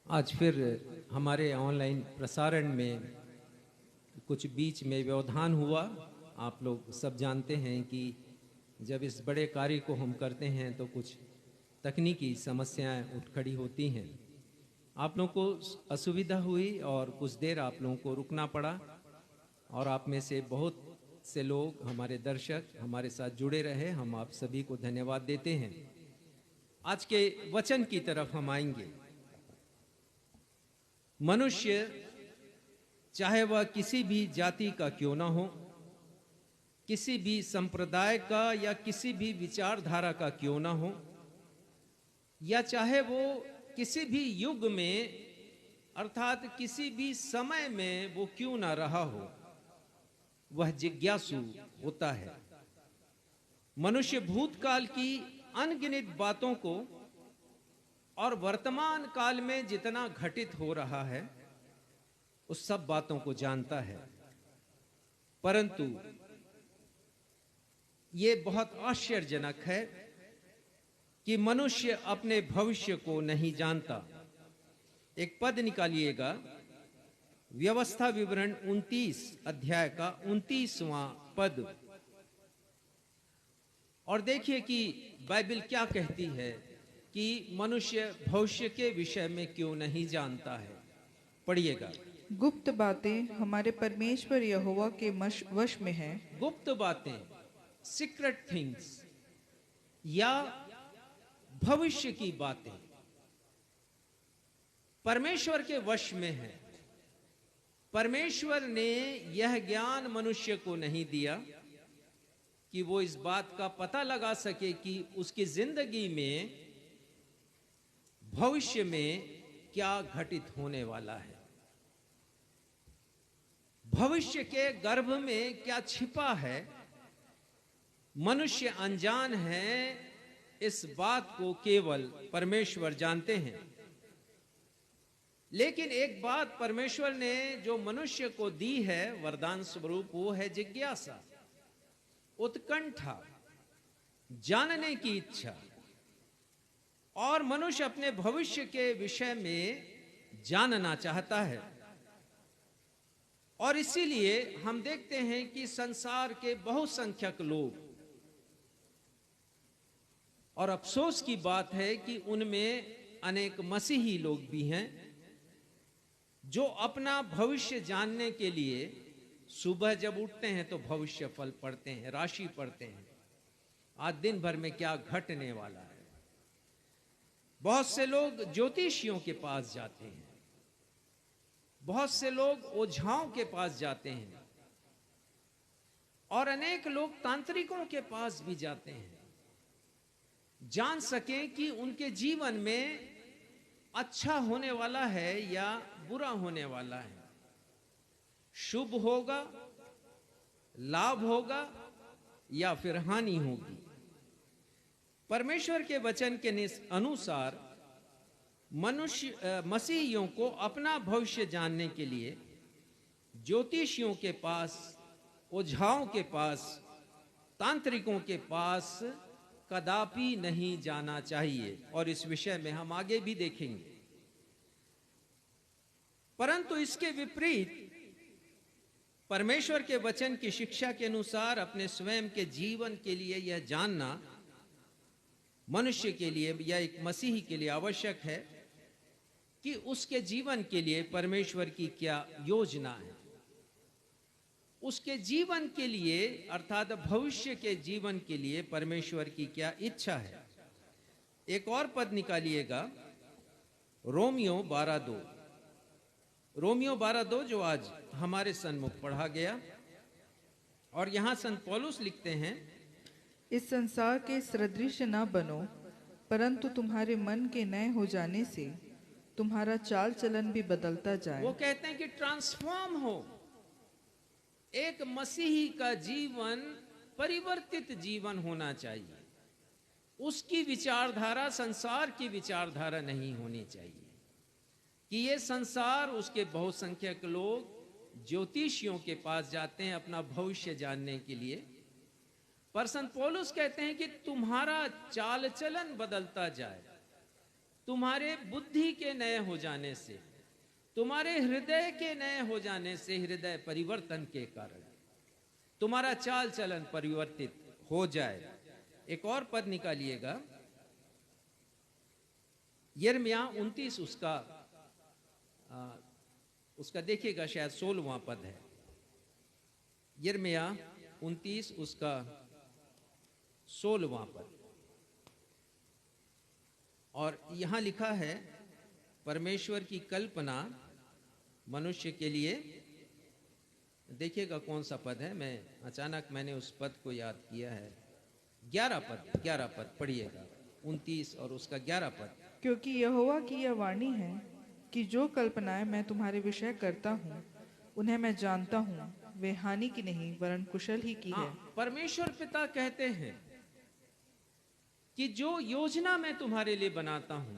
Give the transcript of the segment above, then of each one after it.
आज फिर हमारे ऑनलाइन प्रसारण में कुछ बीच में व्यवधान हुआ। आप लोग सब जानते हैं कि जब इस बड़े कार्य को हम करते हैं तो कुछ तकनीकी समस्याएं उठ खड़ी होती हैं। आप लोगों को असुविधा हुई और कुछ देर आप लोगों को रुकना पड़ा, और आप में से बहुत से लोग, हमारे दर्शक, हमारे साथ जुड़े रहे। हम आप सभी को धन्यवाद देते हैं। आज के वचन की तरफ हम आएंगे। मनुष्य चाहे वह किसी भी जाति का क्यों ना हो, किसी भी संप्रदाय का या किसी भी विचारधारा का क्यों ना हो, या चाहे वो किसी भी युग में अर्थात किसी भी समय में वो क्यों ना रहा हो, वह जिज्ञासु होता है। मनुष्य भूतकाल की अनगिनत बातों को और वर्तमान काल में जितना घटित हो रहा है उस सब बातों को जानता है, परंतु ये बहुत आश्चर्यजनक है कि मनुष्य अपने भविष्य को नहीं जानता। एक पद निकालिएगा, व्यवस्था विवरण 29 अध्याय का 29वां पद, और देखिए कि बाइबल क्या कहती है कि मनुष्य भविष्य के विषय में क्यों नहीं जानता है। पढ़िएगा। गुप्त बातें हमारे परमेश्वर यहोवा के वश में हैं। गुप्त बातें, सीक्रेट थिंग्स, या भविष्य की बातें परमेश्वर के वश में है। परमेश्वर ने यह ज्ञान मनुष्य को नहीं दिया कि वो इस बात का पता लगा सके कि उसकी जिंदगी में भविष्य में क्या घटित होने वाला है, भविष्य के गर्भ में क्या छिपा है। मनुष्य अनजान है, इस बात को केवल परमेश्वर जानते हैं। लेकिन एक बात परमेश्वर ने जो मनुष्य को दी है वरदान स्वरूप, वो है जिज्ञासा, उत्कंठा, जानने की इच्छा। और मनुष्य अपने भविष्य के विषय में जानना चाहता है। और इसीलिए हम देखते हैं कि संसार के बहुसंख्यक लोग, और अफसोस की बात है कि उनमें अनेक मसीही लोग भी हैं, जो अपना भविष्य जानने के लिए सुबह जब उठते हैं तो भविष्य फल पढ़ते हैं, राशि पढ़ते हैं, आज दिन भर में क्या घटने वाला है। बहुत से लोग ज्योतिषियों के पास जाते हैं, बहुत से लोग ओझाओं के पास जाते हैं, और अनेक लोग तांत्रिकों के पास भी जाते हैं, जान सकें कि उनके जीवन में अच्छा होने वाला है या बुरा होने वाला है, शुभ होगा, लाभ होगा या फिर हानि होगी। परमेश्वर के वचन के अनुसार मसीहियों को अपना भविष्य जानने के लिए ज्योतिषियों के पास, ओझाओं के पास, तांत्रिकों के पास कदापि नहीं जाना चाहिए, और इस विषय में हम आगे भी देखेंगे। परंतु इसके विपरीत परमेश्वर के वचन की शिक्षा के अनुसार अपने स्वयं के जीवन के लिए यह जानना मनुष्य के लिए या एक मसीही के लिए आवश्यक है कि उसके जीवन के लिए परमेश्वर की क्या योजना है, उसके जीवन के लिए अर्थात भविष्य के जीवन के लिए परमेश्वर की क्या इच्छा है। एक और पद निकालिएगा, रोमियो 12:2, रोमियो 12:2 जो आज हमारे सन्मुख पढ़ा गया। और यहां संत पौलुस लिखते हैं, इस संसार के सदृश न बनो, परंतु तुम्हारे मन के नए हो जाने से तुम्हारा चाल चलन भी बदलता जाए। वो कहते हैं कि ट्रांसफॉर्म हो। एक मसीही का जीवन परिवर्तित जीवन होना चाहिए। उसकी विचारधारा संसार की विचारधारा नहीं होनी चाहिए कि ये संसार, उसके बहुसंख्यक लोग ज्योतिषियों के पास जाते हैं अपना भविष्य जानने के लिए, पर संत पौलुस कहते हैं कि तुम्हारा चाल चलन बदलता जाए, तुम्हारे बुद्धि के नए हो जाने से, तुम्हारे हृदय के नए हो जाने से, हृदय परिवर्तन के कारण तुम्हारा चाल चलन परिवर्तित हो जाए। एक और पद निकालिएगा, यिर्मयाह 29 उसका देखिएगा, शायद 16वां पद है। यिर्मयाह 29 उसका 16वां पद, और यहां लिखा है परमेश्वर की कल्पना मनुष्य के लिए। देखिएगा कौन सा पद है, मैंने उस पद को याद किया है। 11 पद पढ़िएगा, 29 और उसका 11 पद। क्योंकि यहोवा की यह वाणी है कि जो कल्पनाएं मैं तुम्हारे विषय करता हूँ उन्हें मैं जानता हूँ, वे हानि की नहीं वरन कुशल ही की है। परमेश्वर पिता कहते हैं कि जो योजना मैं तुम्हारे लिए बनाता हूं,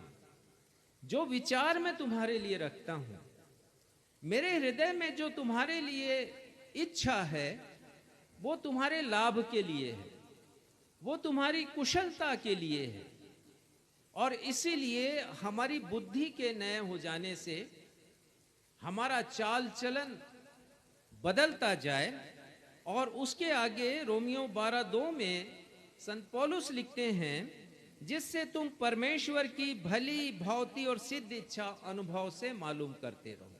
जो विचार मैं तुम्हारे लिए रखता हूं, मेरे हृदय में जो तुम्हारे लिए इच्छा है, वो तुम्हारे लाभ के लिए है, वो तुम्हारी कुशलता के लिए है। और इसीलिए हमारी बुद्धि के नए हो जाने से हमारा चाल चलन बदलता जाए। और उसके आगे रोमियो 12:2 में संत पौलुस लिखते हैं, जिससे तुम परमेश्वर की भली भांति और सिद्ध इच्छा अनुभव से मालूम करते रहो।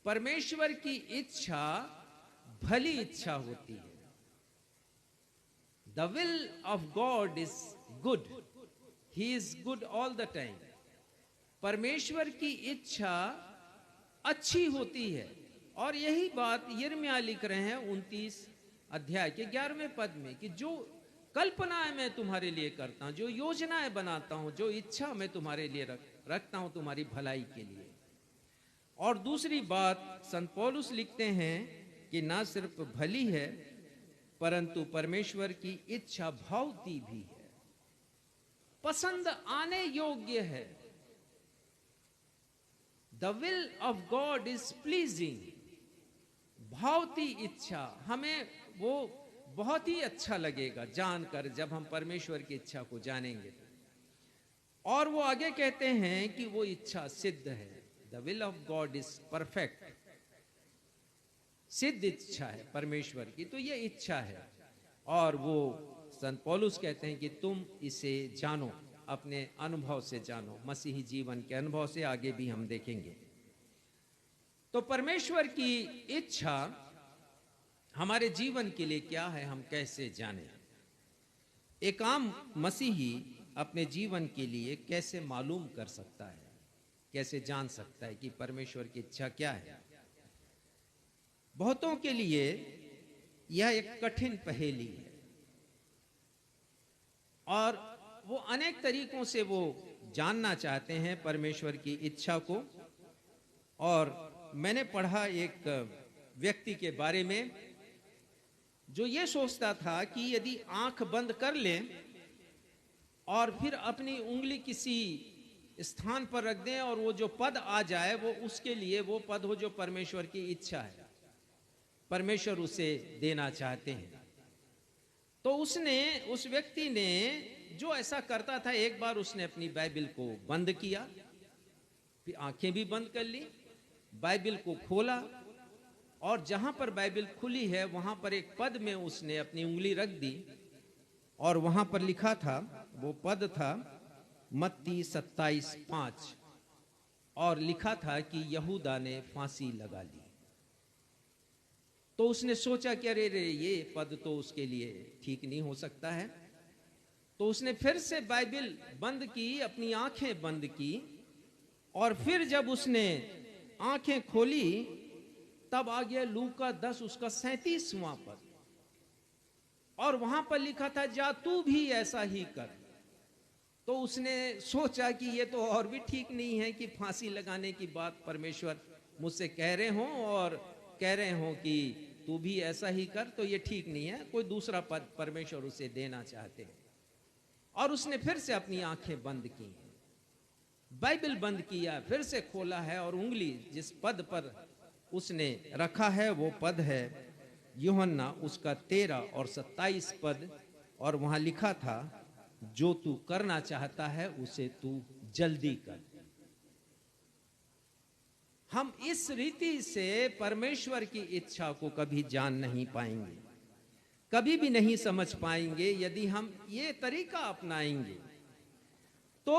परमेश्वर की इच्छा भली इच्छा होती है। The will of God is good, he is good all the time. परमेश्वर की इच्छा अच्छी होती है। और यही बात यिर्मयाह लिख रहे हैं 29 अध्याय के 11वें पद में, कि जो कल्पनाएं मैं तुम्हारे लिए करता हूं, जो योजनाएं बनाता हूं, जो इच्छा मैं तुम्हारे लिए रखता हूं तुम्हारी भलाई के लिए। और दूसरी बात संत पौलुस लिखते हैं कि ना सिर्फ भली है परंतु परमेश्वर की इच्छा भावती भी है, पसंद आने योग्य है। The will of God is pleasing, भावती इच्छा, हमें वो बहुत ही अच्छा लगेगा जानकर जब हम परमेश्वर की इच्छा को जानेंगे। और वो आगे कहते हैं कि वो इच्छा सिद्ध है। The will of God is perfect, सिद्ध इच्छा है परमेश्वर की, तो ये इच्छा है। और वो संत पौलुस कहते हैं कि तुम इसे जानो, अपने अनुभव से जानो, मसीही जीवन के अनुभव से। आगे भी हम देखेंगे। तो परमेश्वर की इच्छा हमारे जीवन के लिए क्या है, हम कैसे जाने? एक आम मसीही अपने जीवन के लिए कैसे मालूम कर सकता है, कैसे जान सकता है कि परमेश्वर की इच्छा क्या है? बहुतों के लिए यह एक कठिन पहेली है और वो अनेक तरीकों से वो जानना चाहते हैं परमेश्वर की इच्छा को। और मैंने पढ़ा एक व्यक्ति के बारे में जो ये सोचता था कि यदि आंख बंद कर लें और फिर अपनी उंगली किसी स्थान पर रख दें और वो जो पद आ जाए वो उसके लिए वो पद हो जो परमेश्वर की इच्छा है, परमेश्वर उसे देना चाहते हैं। तो उस व्यक्ति ने जो ऐसा करता था, एक बार उसने अपनी बाइबल को बंद किया, फिर आंखें भी बंद कर ली, बाइबल को खोला और जहां पर बाइबल खुली है वहां पर एक पद में उसने अपनी उंगली रख दी और वहां पर लिखा था, वो पद था मत्ती 27:5 और लिखा था कि यहूदा ने फांसी लगा ली। तो उसने सोचा कि अरे रे, ये पद तो उसके लिए ठीक नहीं हो सकता है। तो उसने फिर से बाइबल बंद की, अपनी आंखें बंद की और फिर जब उसने आंखें खोली तब आ गया लूका 10 उसका 37वां पद और वहां पर लिखा था जा तू भी ऐसा ही कर। तो उसने सोचा कि ये तो और भी ठीक नहीं है कि फांसी लगाने की बात परमेश्वर मुझसे कह रहे हों और कह रहे हों कि तू भी ऐसा ही कर, तो ये ठीक नहीं है, कोई दूसरा पद परमेश्वर उसे देना चाहते हैं। और उसने फिर से अपनी आंखें बंद की, बाइबल बंद किया, फिर से खोला है और उंगली जिस पद पर उसने रखा है वो पद है यूहन्ना उसका 13 और 27 पद और वहां लिखा था जो तू करना चाहता है उसे तू जल्दी कर। हम इस रीति से परमेश्वर की इच्छा को कभी जान नहीं पाएंगे, कभी भी नहीं समझ पाएंगे। यदि हम ये तरीका अपनाएंगे तो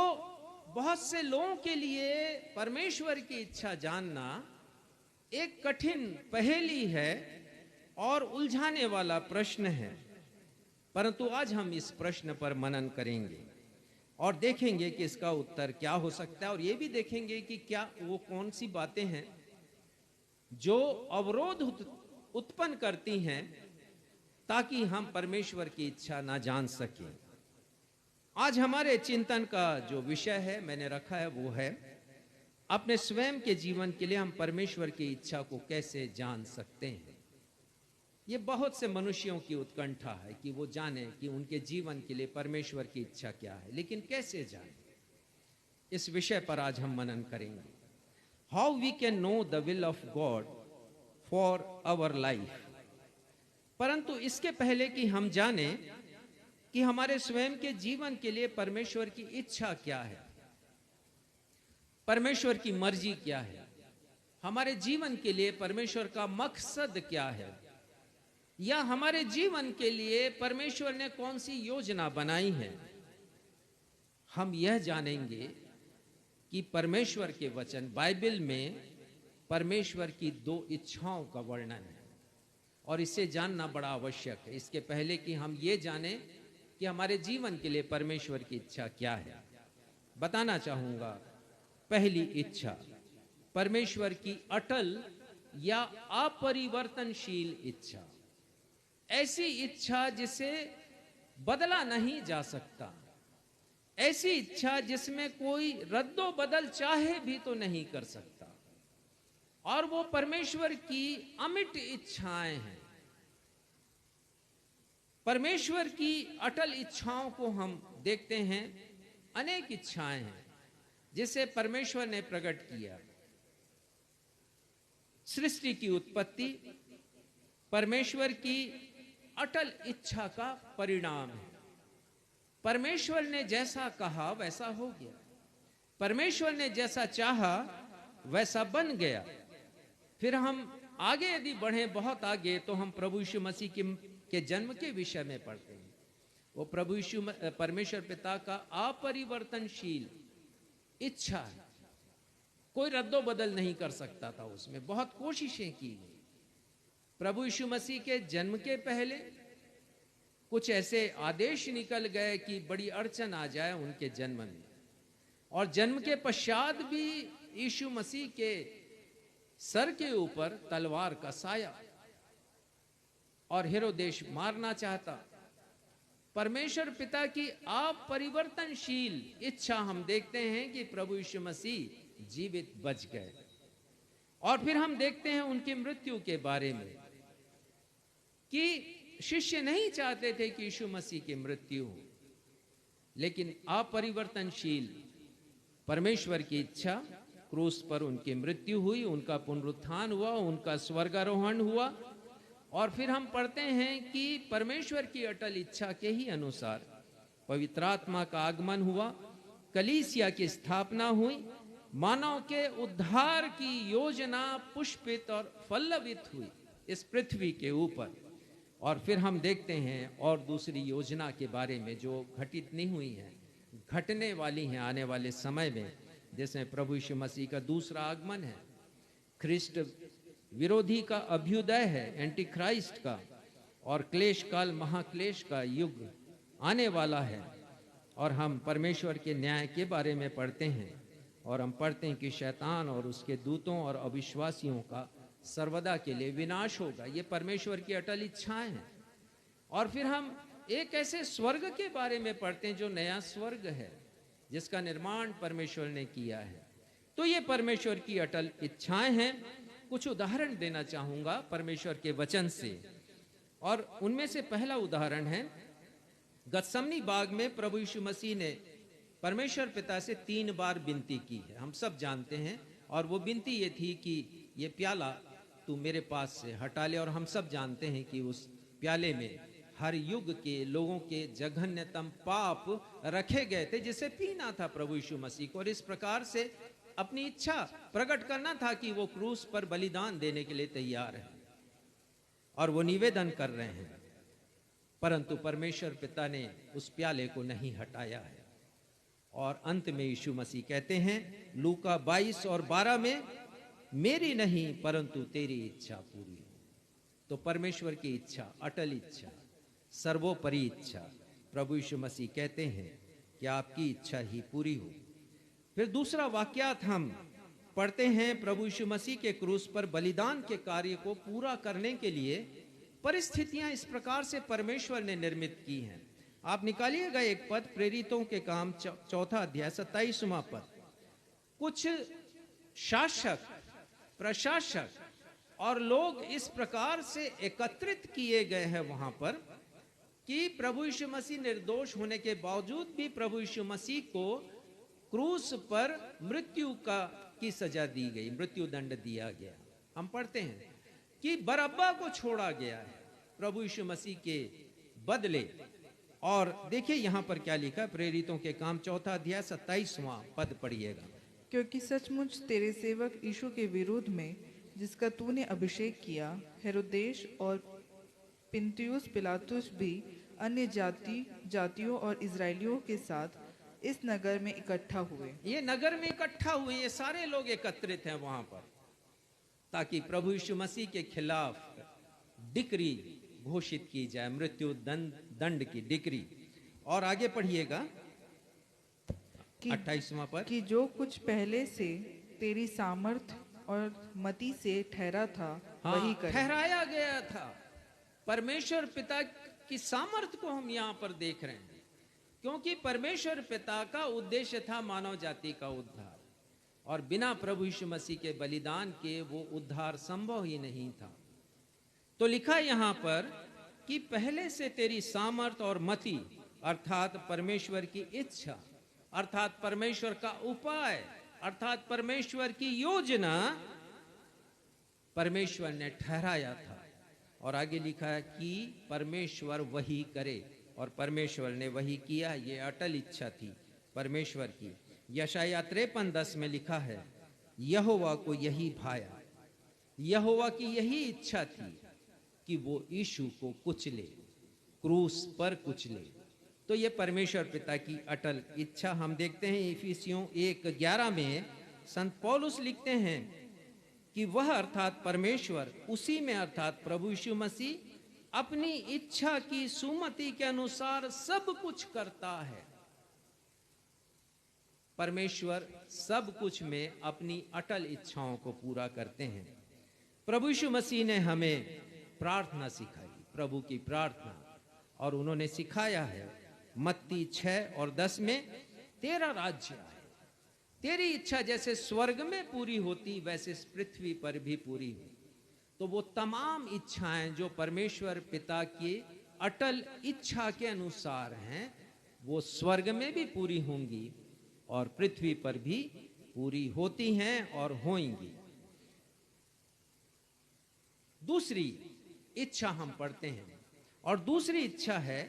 बहुत से लोगों के लिए परमेश्वर की इच्छा जानना एक कठिन पहेली है और उलझाने वाला प्रश्न है। परंतु आज हम इस प्रश्न पर मनन करेंगे और देखेंगे कि इसका उत्तर क्या हो सकता है, और ये भी देखेंगे कि क्या वो कौन सी बातें हैं जो अवरोध उत्पन्न करती हैं ताकि हम परमेश्वर की इच्छा ना जान सकें। आज हमारे चिंतन का जो विषय है मैंने रखा है वो है अपने स्वयं के जीवन के लिए हम परमेश्वर की इच्छा को कैसे जान सकते हैं। ये बहुत से मनुष्यों की उत्कंठा है कि वो जाने कि उनके जीवन के लिए परमेश्वर की इच्छा क्या है, लेकिन कैसे जाने, इस विषय पर आज हम मनन करेंगे। How we can know the will of God for our life. परंतु इसके पहले कि हम जाने कि हमारे स्वयं के जीवन के लिए परमेश्वर की इच्छा क्या है, परमेश्वर की मर्जी क्या है, हमारे जीवन के लिए परमेश्वर का मकसद क्या है, या हमारे जीवन के लिए परमेश्वर ने कौन सी योजना बनाई है, हम यह जानेंगे कि परमेश्वर के वचन बाइबल में परमेश्वर की दो इच्छाओं का वर्णन है और इसे जानना बड़ा आवश्यक है। इसके पहले कि हम ये जानें कि हमारे जीवन के लिए परमेश्वर की इच्छा क्या है, बताना चाहूंगा। पहली इच्छा परमेश्वर की अटल या अपरिवर्तनशील इच्छा, ऐसी इच्छा जिसे बदला नहीं जा सकता, ऐसी इच्छा जिसमें कोई रद्दो बदल चाहे भी तो नहीं कर सकता, और वो परमेश्वर की अमिट इच्छाएं हैं। परमेश्वर की अटल इच्छाओं को हम देखते हैं, अनेक इच्छाएं हैं जिसे परमेश्वर ने प्रकट किया। सृष्टि की उत्पत्ति परमेश्वर की अटल इच्छा का परिणाम है। परमेश्वर ने जैसा कहा वैसा हो गया, परमेश्वर ने जैसा चाहा वैसा बन गया। फिर हम आगे यदि बढ़े बहुत आगे तो हम प्रभु यीशु मसीह के जन्म के विषय में पढ़ते हैं। वो प्रभु यीशु परमेश्वर पिता का अपरिवर्तनशील इच्छा है, कोई रद्दो बदल नहीं कर सकता था, उसमें बहुत कोशिशें की गई। प्रभु यीशु मसीह के जन्म के पहले कुछ ऐसे आदेश निकल गए कि बड़ी अड़चन आ जाए उनके जन्म में, और जन्म के पश्चात भी यीशु मसीह के सर के ऊपर तलवार का साया, और हेरोदेश मारना चाहता। परमेश्वर पिता की अपरिवर्तनशील इच्छा हम देखते हैं कि प्रभु यीशु मसीह जीवित बच गए। और फिर हम देखते हैं उनकी मृत्यु के बारे में कि शिष्य नहीं चाहते थे कि यीशु मसीह की मृत्यु हो, लेकिन अपरिवर्तनशील परमेश्वर की इच्छा, क्रूस पर उनकी मृत्यु हुई, उनका पुनरुत्थान हुआ, उनका स्वर्गारोहण हुआ, और फिर हम पढ़ते हैं कि परमेश्वर की अटल इच्छा के ही अनुसार पवित्र आत्मा का आगमन हुआ, कलीसिया की स्थापना हुई, मानव के उद्धार की योजना पुष्पित और पल्लवित हुई इस पृथ्वी के ऊपर। और फिर हम देखते हैं और दूसरी योजना के बारे में जो घटित नहीं हुई है, घटने वाली हैं आने वाले समय में, जिसमें प्रभु यीशु मसीह का दूसरा आगमन है, ख्रिस्ट विरोधी का अभ्युदय है, एंटी क्राइस्ट का, और क्लेश काल महाक्लेश का युग आने वाला है। और हम परमेश्वर के न्याय के बारे में पढ़ते हैं, और हम पढ़ते हैं कि शैतान और उसके दूतों और अविश्वासियों का सर्वदा के लिए विनाश होगा। ये परमेश्वर की अटल इच्छाएं हैं। और फिर हम एक ऐसे स्वर्ग के बारे में पढ़ते हैं जो नया स्वर्ग है, जिसका निर्माण परमेश्वर ने किया है। तो ये परमेश्वर की अटल इच्छाएं हैं। कुछ उदाहरण देना चाहूंगा परमेश्वर के वचन से, और उनमें से पहला उदाहरण है गत्समनी बाग में प्रभु यीशु मसीह ने परमेश्वर पिता से 3 बार विनती की है, हम सब जानते हैं। और वो विनती ये थी कि ये प्याला तू मेरे पास से हटा ले, और हम सब जानते हैं कि उस प्याले में हर युग के लोगों के जघन्यतम पाप रखे गए थे, जिसे पीना था प्रभु यीशु मसीह को, और इस प्रकार से अपनी इच्छा प्रकट करना था कि वो क्रूस पर बलिदान देने के लिए तैयार है और वो निवेदन कर रहे हैं। परंतु परमेश्वर पिता ने उस प्याले को नहीं हटाया है, और अंत में यीशु मसीह कहते हैं लूका 22 और 12 में, मेरी नहीं परंतु तेरी इच्छा पूरी हो। तो परमेश्वर की इच्छा, अटल इच्छा, सर्वोपरि इच्छा, प्रभु यीशु मसीह कहते हैं कि आपकी इच्छा ही पूरी हो। फिर दूसरा वाक्यात हम पढ़ते हैं, प्रभु यीशु मसीह के क्रूस पर बलिदान के कार्य को पूरा करने के लिए परिस्थितियां इस प्रकार से परमेश्वर ने निर्मित की हैं। आप निकालिएगा एक पद, प्रेरितों के काम 4 अध्याय 27वां पद। कुछ शासक, प्रशासक और लोग इस प्रकार से एकत्रित किए गए हैं वहां पर कि प्रभु यीशु मसीह निर्दोष होने के बावजूद भी प्रभु यीशु मसीह को क्रूस पर मृत्यु की सजा दी गई, मृत्यु दंड दिया गया। हम पढ़ते हैं कि बरअब्बा को छोड़ा गया है प्रभु यीशु मसीह के बदले। और देखिए यहां पर क्या लिखा, प्रेरितों के काम 4 अध्याय 27वां पद पढ़िएगा। क्योंकि सचमुच तेरे सेवक यीशु के विरोध में, जिसका तूने अभिषेक किया, हेरोदेश और पिन्तियुस पिलातुस भी अन्य जातियों और इजराइलियों के साथ इस नगर में इकट्ठा हुए। ये नगर में इकट्ठा हुए, ये सारे लोग एकत्रित हैं वहां पर, ताकि प्रभु यीशु मसीह के खिलाफ डिक्री घोषित की जाए, मृत्यु दंड की डिक्री। और आगे पढ़िएगा 28वां पद, कि जो कुछ पहले से तेरी सामर्थ और मति से ठहरा था, वही करे। ठहराया गया था। परमेश्वर पिता की सामर्थ को हम यहाँ पर देख रहे हैं, क्योंकि परमेश्वर पिता का उद्देश्य था मानव जाति का उद्धार, और बिना प्रभु यीशु मसीह के बलिदान के वो उद्धार संभव ही नहीं था। तो लिखा यहाँ पर कि पहले से तेरी सामर्थ और मति, अर्थात परमेश्वर की इच्छा, अर्थात परमेश्वर का उपाय, अर्थात परमेश्वर की योजना परमेश्वर ने ठहराया था। और आगे लिखा है कि परमेश्वर वही करे, और परमेश्वर ने वही किया। ये अटल इच्छा थी परमेश्वर की। यशाया 53:10 में लिखा है, यहोवा को यही भाया, यहोवा की यही इच्छा थी कि वो यीशु को कुचले, क्रूस पर कुचले। तो ये परमेश्वर पिता की अटल इच्छा हम देखते हैं। इफिसियों 1:11 में संत पौलुस लिखते हैं कि वह अर्थात परमेश्वर, उसी में अर्थात प्रभु यीशु मसीह अपनी इच्छा की सुमति के अनुसार सब कुछ करता है। परमेश्वर सब कुछ में अपनी अटल इच्छाओं को पूरा करते हैं। प्रभु यीशु मसीह ने हमें प्रार्थना सिखाई, प्रभु की प्रार्थना, और उन्होंने सिखाया है मत्ती 6 और 10 में, तेरा राज्य आए, तेरी इच्छा जैसे स्वर्ग में पूरी होती वैसे इस पृथ्वी पर भी पूरी हो। तो वो तमाम इच्छाएं जो परमेश्वर पिता की अटल इच्छा के अनुसार हैं, वो स्वर्ग में भी पूरी होंगी और पृथ्वी पर भी पूरी होती हैं और होंगी। दूसरी इच्छा हम पढ़ते हैं, और दूसरी इच्छा है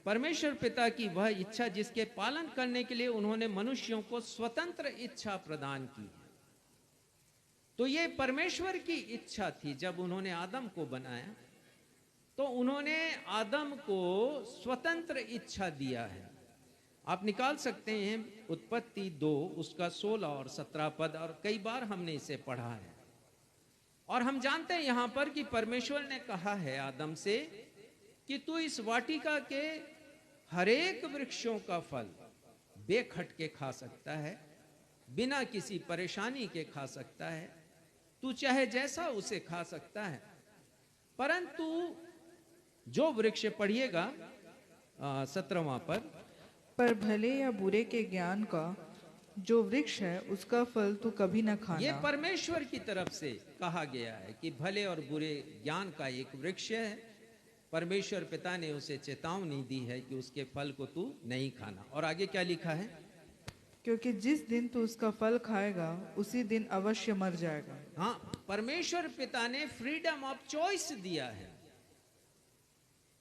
परमेश्वर पिता की वह इच्छा जिसके पालन करने के लिए उन्होंने मनुष्यों को स्वतंत्र इच्छा प्रदान की है। तो ये परमेश्वर की इच्छा थी। जब उन्होंने आदम को बनाया तो उन्होंने आदम को स्वतंत्र इच्छा दिया है। आप निकाल सकते हैं उत्पत्ति 2 उसका 16 और 17 पद, और कई बार हमने इसे पढ़ा है। और हम जानते हैं यहां पर कि परमेश्वर ने कहा है आदम से कि तू इस वाटिका के हरेक वृक्षों का फल बेखटके खा सकता है, बिना किसी परेशानी के खा सकता है, तू चाहे जैसा उसे खा सकता है। परंतु जो वृक्ष, पढ़िएगा 17वां पद, पर भले या बुरे के ज्ञान का जो वृक्ष है उसका फल तू कभी न खाना। ये परमेश्वर की तरफ से कहा गया है कि भले और बुरे ज्ञान का एक वृक्ष है। परमेश्वर पिता ने उसे चेतावनी दी है कि उसके फल को तू नहीं खाना। और आगे क्या लिखा है, क्योंकि जिस दिन तू उसका फल खाएगा उसी दिन अवश्य मर जाएगा। हाँ, परमेश्वर पिता ने फ्रीडम ऑफ चॉइस दिया है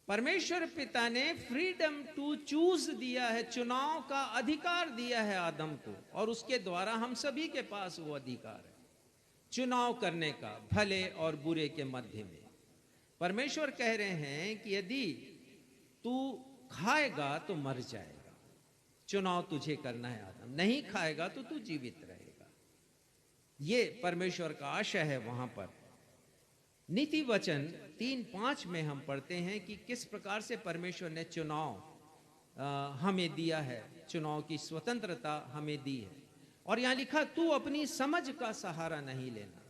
परमेश्वर पिता ने फ्रीडम टू चूज दिया है, चुनाव का अधिकार दिया है आदम को, और उसके द्वारा हम सभी के पास वो अधिकार है चुनाव करने का, भले और बुरे के मध्य में। परमेश्वर कह रहे हैं कि यदि तू खाएगा तो मर जाएगा, चुनाव तुझे करना है आदम, नहीं खाएगा तो तू जीवित रहेगा। ये परमेश्वर का आशय है। वहां पर नीति वचन 3:5 में हम पढ़ते हैं कि किस प्रकार से परमेश्वर ने चुनाव हमें दिया है, चुनाव की स्वतंत्रता हमें दी है। और यहां लिखा, तू अपनी समझ का सहारा नहीं लेना,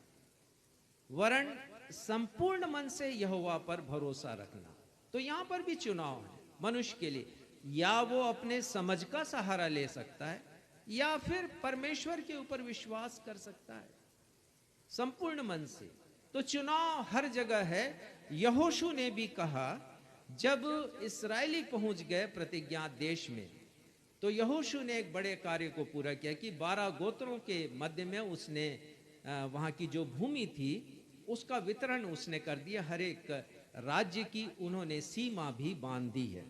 वरन संपूर्ण मन से यहोवा पर भरोसा रखना। तो यहां पर भी चुनाव है मनुष्य के लिए, या वो अपने समझ का सहारा ले सकता है या फिर परमेश्वर के ऊपर विश्वास कर सकता है संपूर्ण मन से। तो चुनाव हर जगह है। यहोशू ने भी कहा, जब इस्राएली पहुंच गए प्रतिज्ञा देश में, तो यहोशू ने एक बड़े कार्य को पूरा किया कि 12 गोत्रों के मध्य में उसने वहां की जो भूमि थी उसका वितरण उसने कर दिया। हर एक राज्य की उन्होंने सीमा भी बांध दी है।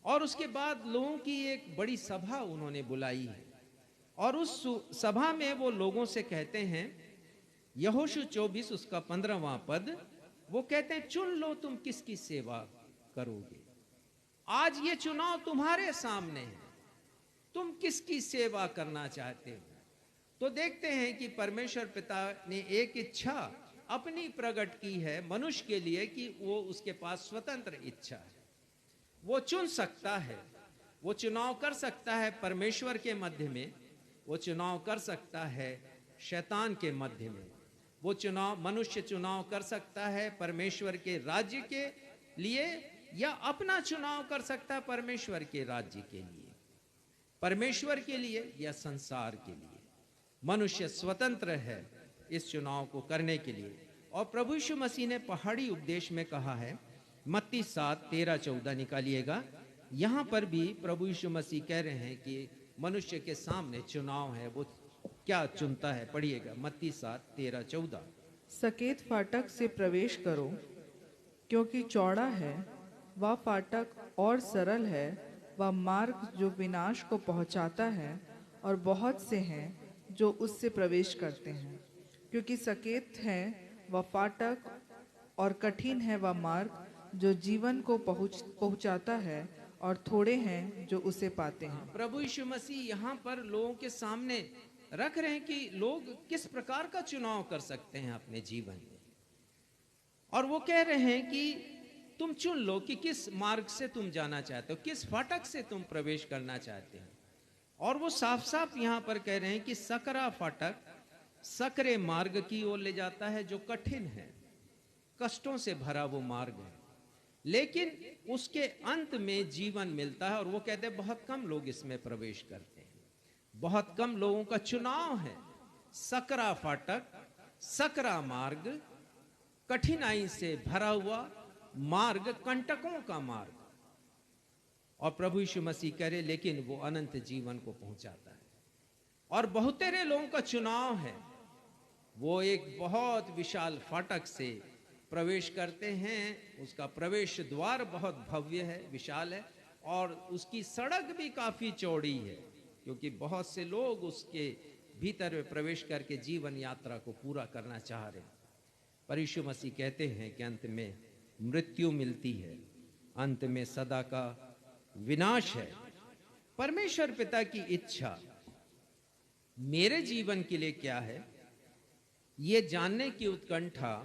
और उसके बाद लोगों की एक बड़ी सभा उन्होंने बुलाई है, और उस सभा में वो लोगों से कहते हैं, यहोशू 24 उसका 15वां पद, वो कहते हैं, चुन लो तुम किसकी सेवा करोगे। आज ये चुनाव तुम्हारे सामने है, तुम किसकी सेवा करना चाहते हो। तो देखते हैं कि परमेश्वर पिता ने एक इच्छा अपनी प्रकट की है मनुष्य के लिए कि वो उसके पास स्वतंत्र इच्छा है, वो चुन सकता है, वो चुनाव कर सकता है परमेश्वर के मध्य में, वो चुनाव कर सकता है शैतान के मध्य में, वो चुनाव मनुष्य चुनाव कर सकता है परमेश्वर के राज्य के लिए, या अपना चुनाव कर सकता है परमेश्वर के राज्य के लिए, परमेश्वर के लिए या संसार के लिए। मनुष्य स्वतंत्र है इस चुनाव को करने के लिए। और प्रभु यीशु मसीह ने पहाड़ी उपदेश में कहा है, मत्ती 7:13-14 निकालिएगा। यहां पर भी प्रभु यीशु मसीह कह रहे हैं कि मनुष्य के सामने चुनाव है, वो क्या चुनता है। पढ़िएगा मत्ती 7:13-14। सकेत फाटक से प्रवेश करो, क्योंकि चौड़ा है वह फाटक और सरल है वह मार्ग जो विनाश को पहुंचाता है, और बहुत से हैं जो उससे प्रवेश करते हैं। क्योंकि सकेत है वह फाटक और कठिन है वह मार्ग जो जीवन को पहुंचाता है, और थोड़े हैं जो उसे पाते हैं। प्रभु यीशु मसीह यहाँ पर लोगों के सामने रख रहे हैं कि लोग किस प्रकार का चुनाव कर सकते हैं अपने जीवन में, और वो कह रहे हैं कि तुम चुन लो कि किस मार्ग से तुम जाना चाहते हो, किस फाटक से तुम प्रवेश करना चाहते हो। और वो साफ साफ यहाँ पर कह रहे हैं कि सकरा फाटक सकरे मार्ग की ओर ले जाता है, जो कठिन है, कष्टों से भरा वो मार्ग है, लेकिन उसके अंत में जीवन मिलता है। और वो कहते हैं बहुत कम लोग इसमें प्रवेश करते हैं, बहुत कम लोगों का चुनाव है सकरा फाटक, सकरा मार्ग, कठिनाई से भरा हुआ मार्ग, कंटकों का मार्ग। और प्रभु यीशु मसीह कह रहे लेकिन वो अनंत जीवन को पहुंचाता है। और बहुतेरे लोगों का चुनाव है, वो एक बहुत विशाल फाटक से प्रवेश करते हैं, उसका प्रवेश द्वार बहुत भव्य है, विशाल है, और उसकी सड़क भी काफी चौड़ी है, क्योंकि बहुत से लोग उसके भीतर प्रवेश करके जीवन यात्रा को पूरा करना चाह रहे हैं। पर यीशु मसीह कहते हैं कि अंत में मृत्यु मिलती है, अंत में सदा का विनाश है। परमेश्वर पिता की इच्छा मेरे जीवन के लिए क्या है, ये जानने की उत्कंठा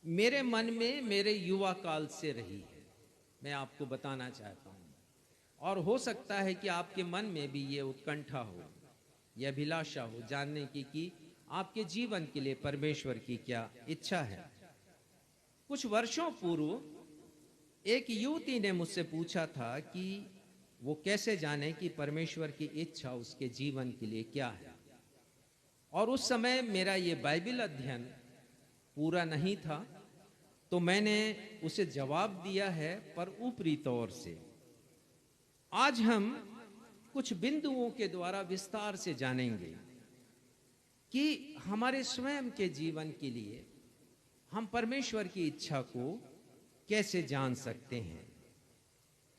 मेरे मन में मेरे युवा काल से रही है, मैं आपको बताना चाहता हूं। और हो सकता है कि आपके मन में भी ये उत्कंठा हो, यह अभिलाषा हो जानने की कि आपके जीवन के लिए परमेश्वर की क्या इच्छा है। कुछ वर्षों पूर्व एक युवती ने मुझसे पूछा था कि वो कैसे जाने कि परमेश्वर की इच्छा उसके जीवन के लिए क्या है। और उस समय मेरा ये बाइबल अध्ययन पूरा नहीं था, तो मैंने उसे जवाब दिया है, पर ऊपरी तौर से। आज हम कुछ बिंदुओं के द्वारा विस्तार से जानेंगे कि हमारे स्वयं के जीवन के लिए हम परमेश्वर की इच्छा को कैसे जान सकते हैं?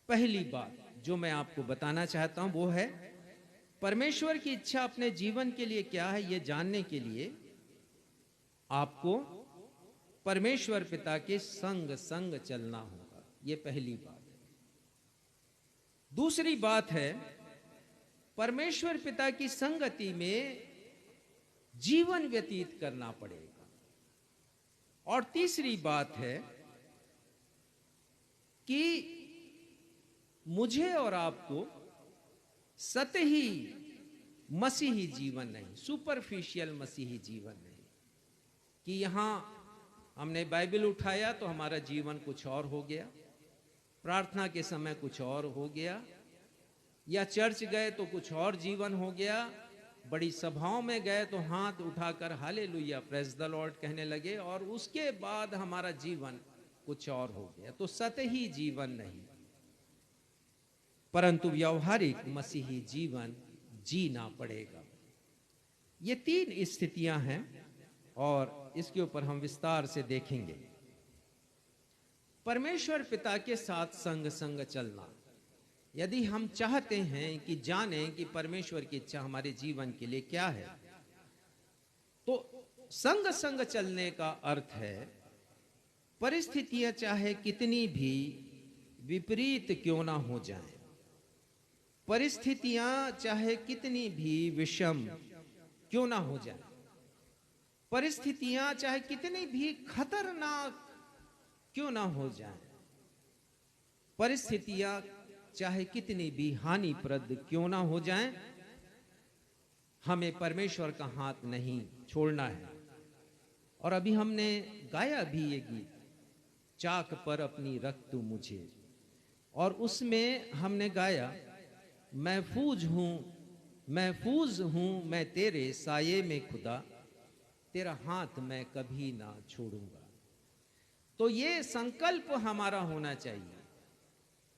पहली बात जो मैं आपको बताना चाहता हूं वो है परमेश्वर की इच्छा अपने जीवन के लिए क्या है, यह जानने के लिए आपको परमेश्वर पिता के संग संग चलना होगा। यह पहली बात है। दूसरी बात है परमेश्वर पिता की संगति में जीवन व्यतीत करना पड़ेगा। और तीसरी बात है कि मुझे और आपको सतही मसीही जीवन नहीं, सुपरफिशियल मसीही जीवन नहीं कि यहां हमने बाइबल उठाया तो हमारा जीवन कुछ और हो गया, प्रार्थना के समय कुछ और हो गया, या चर्च गए तो कुछ और जीवन हो गया, बड़ी सभाओं में गए तो हाथ उठाकर हालेलुया प्रेज द लॉर्ड कहने लगे और उसके बाद हमारा जीवन कुछ और हो गया। तो सतही जीवन नहीं, परंतु व्यवहारिक मसीही जीवन जीना पड़ेगा। ये तीन स्थितियां हैं और इसके ऊपर हम विस्तार से देखेंगे। परमेश्वर पिता के साथ संग संग चलना, यदि हम चाहते हैं कि जानें कि परमेश्वर की इच्छा हमारे जीवन के लिए क्या है, तो संग संग चलने का अर्थ है परिस्थितियां चाहे कितनी भी विपरीत क्यों ना हो जाएं, परिस्थितियां चाहे कितनी भी विषम क्यों ना हो जाएं, परिस्थितियां चाहे कितनी भी खतरनाक क्यों ना हो जाएं, परिस्थितियां चाहे कितनी भी हानिप्रद क्यों ना हो जाएं, हमें परमेश्वर का हाथ नहीं छोड़ना है। और अभी हमने गाया भी ये गीत, चाक पर अपनी रख तू मुझे, और उसमें हमने गाया महफूज हूं मैं तेरे साये में खुदा, तेरा हाथ मैं कभी ना छोड़ूंगा। तो ये संकल्प हमारा होना चाहिए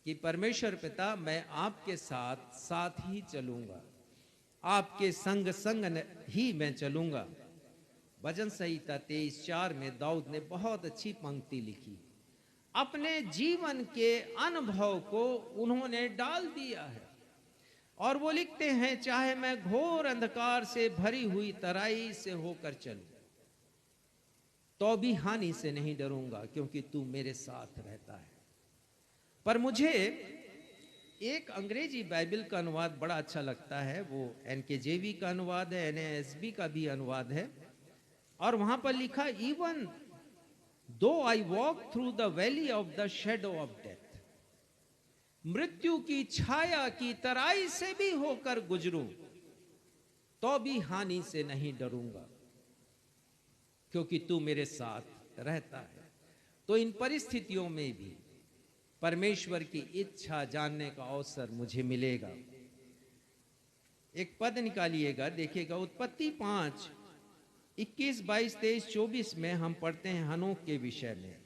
कि परमेश्वर पिता मैं आपके साथ साथ ही चलूंगा, आपके संग संग ही मैं चलूंगा। भजन संहिता 23:4 में दाऊद ने बहुत अच्छी पंक्ति लिखी। अपने जीवन के अनुभव को उन्होंने डाल दिया है और वो लिखते हैं चाहे मैं घोर अंधकार से भरी हुई तराई से होकर चलूं तो भी हानि से नहीं डरूंगा क्योंकि तू मेरे साथ रहता है। पर मुझे एक अंग्रेजी बाइबल का अनुवाद बड़ा अच्छा लगता है, वो NKJV का अनुवाद है, NASB का भी अनुवाद है, और वहां पर लिखा even though I walk through the valley of the shadow of death, मृत्यु की छाया की तराई से भी होकर गुजरूं तो भी हानि से नहीं डरूंगा क्योंकि तू मेरे साथ रहता है। तो इन परिस्थितियों में भी परमेश्वर की इच्छा जानने का अवसर मुझे मिलेगा। एक पद निकालिएगा, देखिएगा उत्पत्ति 5 21 22 23 24 में हम पढ़ते हैं हनोक के विषय में,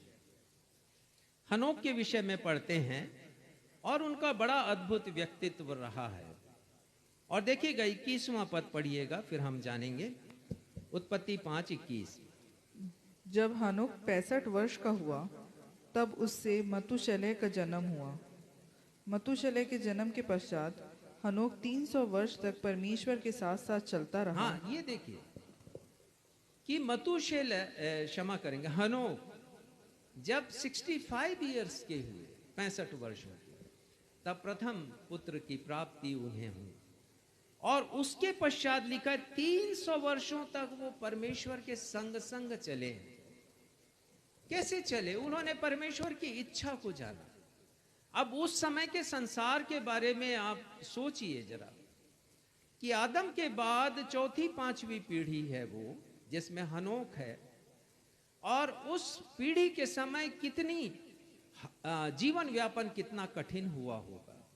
हनोक के विषय में पढ़ते हैं और उनका बड़ा अद्भुत व्यक्तित्व रहा है। और देखिएगा 21वां पद पढ़िएगा, फिर हम जानेंगे। उत्पत्ति 5:21। जब हनोक 65 वर्ष का हुआ तब उससे मतुशलह का जन्म हुआ। मतुशलह के जन्म के पश्चात हनोक 300 वर्ष तक परमेश्वर के साथ साथ चलता रहा। हाँ, ये देखिए कि मतुशलह क्षमा करेंगे, हनोक जब 65 इयर्स के हुए, 65 वर्षों के, तब प्रथम पुत्र की प्राप्ति उन्हें हुई। और उसके पश्चात लिखा 300 वर्षों तक वो परमेश्वर के संग संग चले। कैसे चले? उन्होंने परमेश्वर की इच्छा को जाना। अब उस समय के संसार के बारे में आप सोचिए जरा कि आदम के बाद चौथी पांचवी पीढ़ी है वो जिसमें हनोक है, और उस पीढ़ी के समय कितनी जीवन व्यापन कितना कठिन हुआ होगा।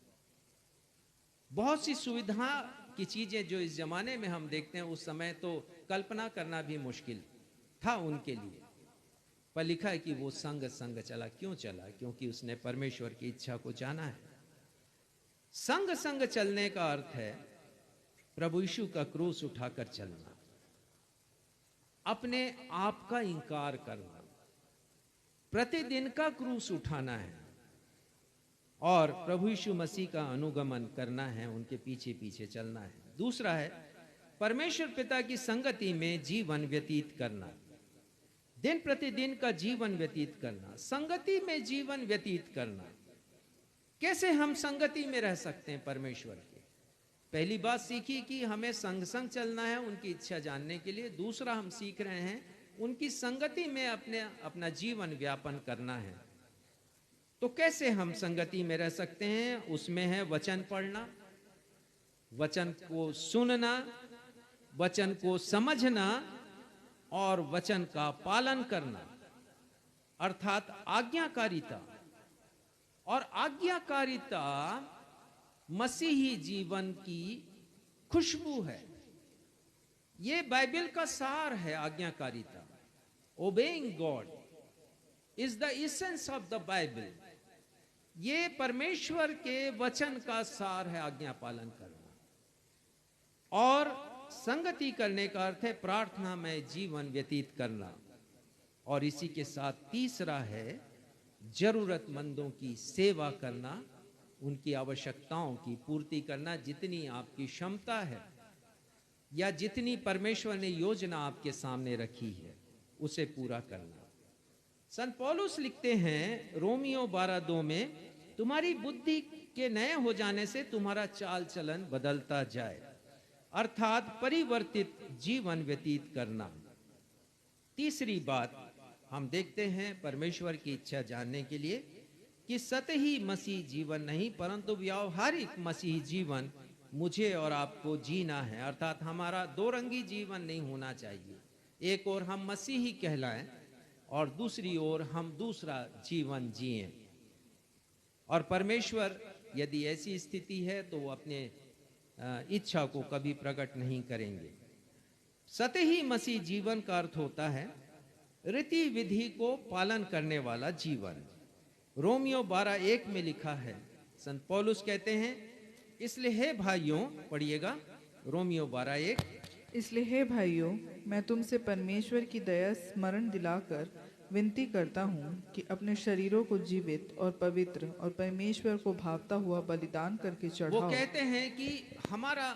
बहुत सी सुविधा की चीजें जो इस जमाने में हम देखते हैं उस समय तो कल्पना करना भी मुश्किल था उनके लिए। पर लिखा है कि वो संग संग चला। क्यों चला? क्योंकि उसने परमेश्वर की इच्छा को जाना है। संग संग चलने का अर्थ है प्रभु यीशु का क्रूस उठाकर चलना, अपने आप का इंकार करना, प्रतिदिन का क्रूस उठाना है और प्रभु यीशु मसीह का अनुगमन करना है, उनके पीछे पीछे चलना है। दूसरा है परमेश्वर पिता की संगति में जीवन व्यतीत करना, दिन प्रतिदिन का जीवन व्यतीत करना, संगति में जीवन व्यतीत करना। कैसे हम संगति में रह सकते हैं परमेश्वर के? पहली बात सीखी कि हमें संग संग चलना है उनकी इच्छा जानने के लिए। दूसरा हम सीख रहे हैं उनकी संगति में अपना जीवन व्यापन करना है। तो कैसे हम संगति में रह सकते हैं? उसमें है वचन पढ़ना, वचन को सुनना, वचन को समझना और वचन का पालन करना, अर्थात आज्ञाकारिता। और आज्ञाकारिता मसीही जीवन की खुशबू है। ये बाइबल का सार है। आज्ञाकारिता, obeying God is the essence of the Bible. ये परमेश्वर के वचन का सार है, आज्ञा पालन करना। और संगति करने का अर्थ है प्रार्थना में जीवन व्यतीत करना। और इसी के साथ तीसरा है जरूरतमंदों की सेवा करना, उनकी आवश्यकताओं की पूर्ति करना। जितनी आपकी क्षमता है या जितनी परमेश्वर ने योजना आपके सामने रखी है उसे पूरा करना। संत पौलुस लिखते हैं रोमियो 12:2 में, तुम्हारी बुद्धि के नए हो जाने से तुम्हारा चाल चलन बदलता जाए, अर्थात परिवर्तित जीवन व्यतीत करना। तीसरी बात हम देखते हैं परमेश्वर की इच्छा जानने के लिए कि सतही मसीह जीवन नहीं परंतु व्यावहारिक मसीह जीवन मुझे और आपको जीना है। अर्थात हमारा दो रंगी जीवन नहीं होना चाहिए। एक ओर हम मसीही कहलाएं और दूसरी ओर हम दूसरा जीवन जिएं। और परमेश्वर यदि ऐसी स्थिति है तो वो अपने इच्छा को कभी प्रकट नहीं करेंगे। सतही मसीह जीवन का अर्थ होता है रीति विधि को पालन करने वाला जीवन। रोमियो 12:1 में लिखा है, संत पौलुस कहते हैं, इसलिए हे भाइयों, पढ़िएगा रोमियो 12:1, इसलिए हे भाइयों, मैं तुमसे परमेश्वर की दया स्मरण दिलाकर विनती करता हूँ कि अपने शरीरों को जीवित और पवित्र और परमेश्वर को भावता हुआ बलिदान करके चढ़ाओ। वो कहते हैं कि हमारा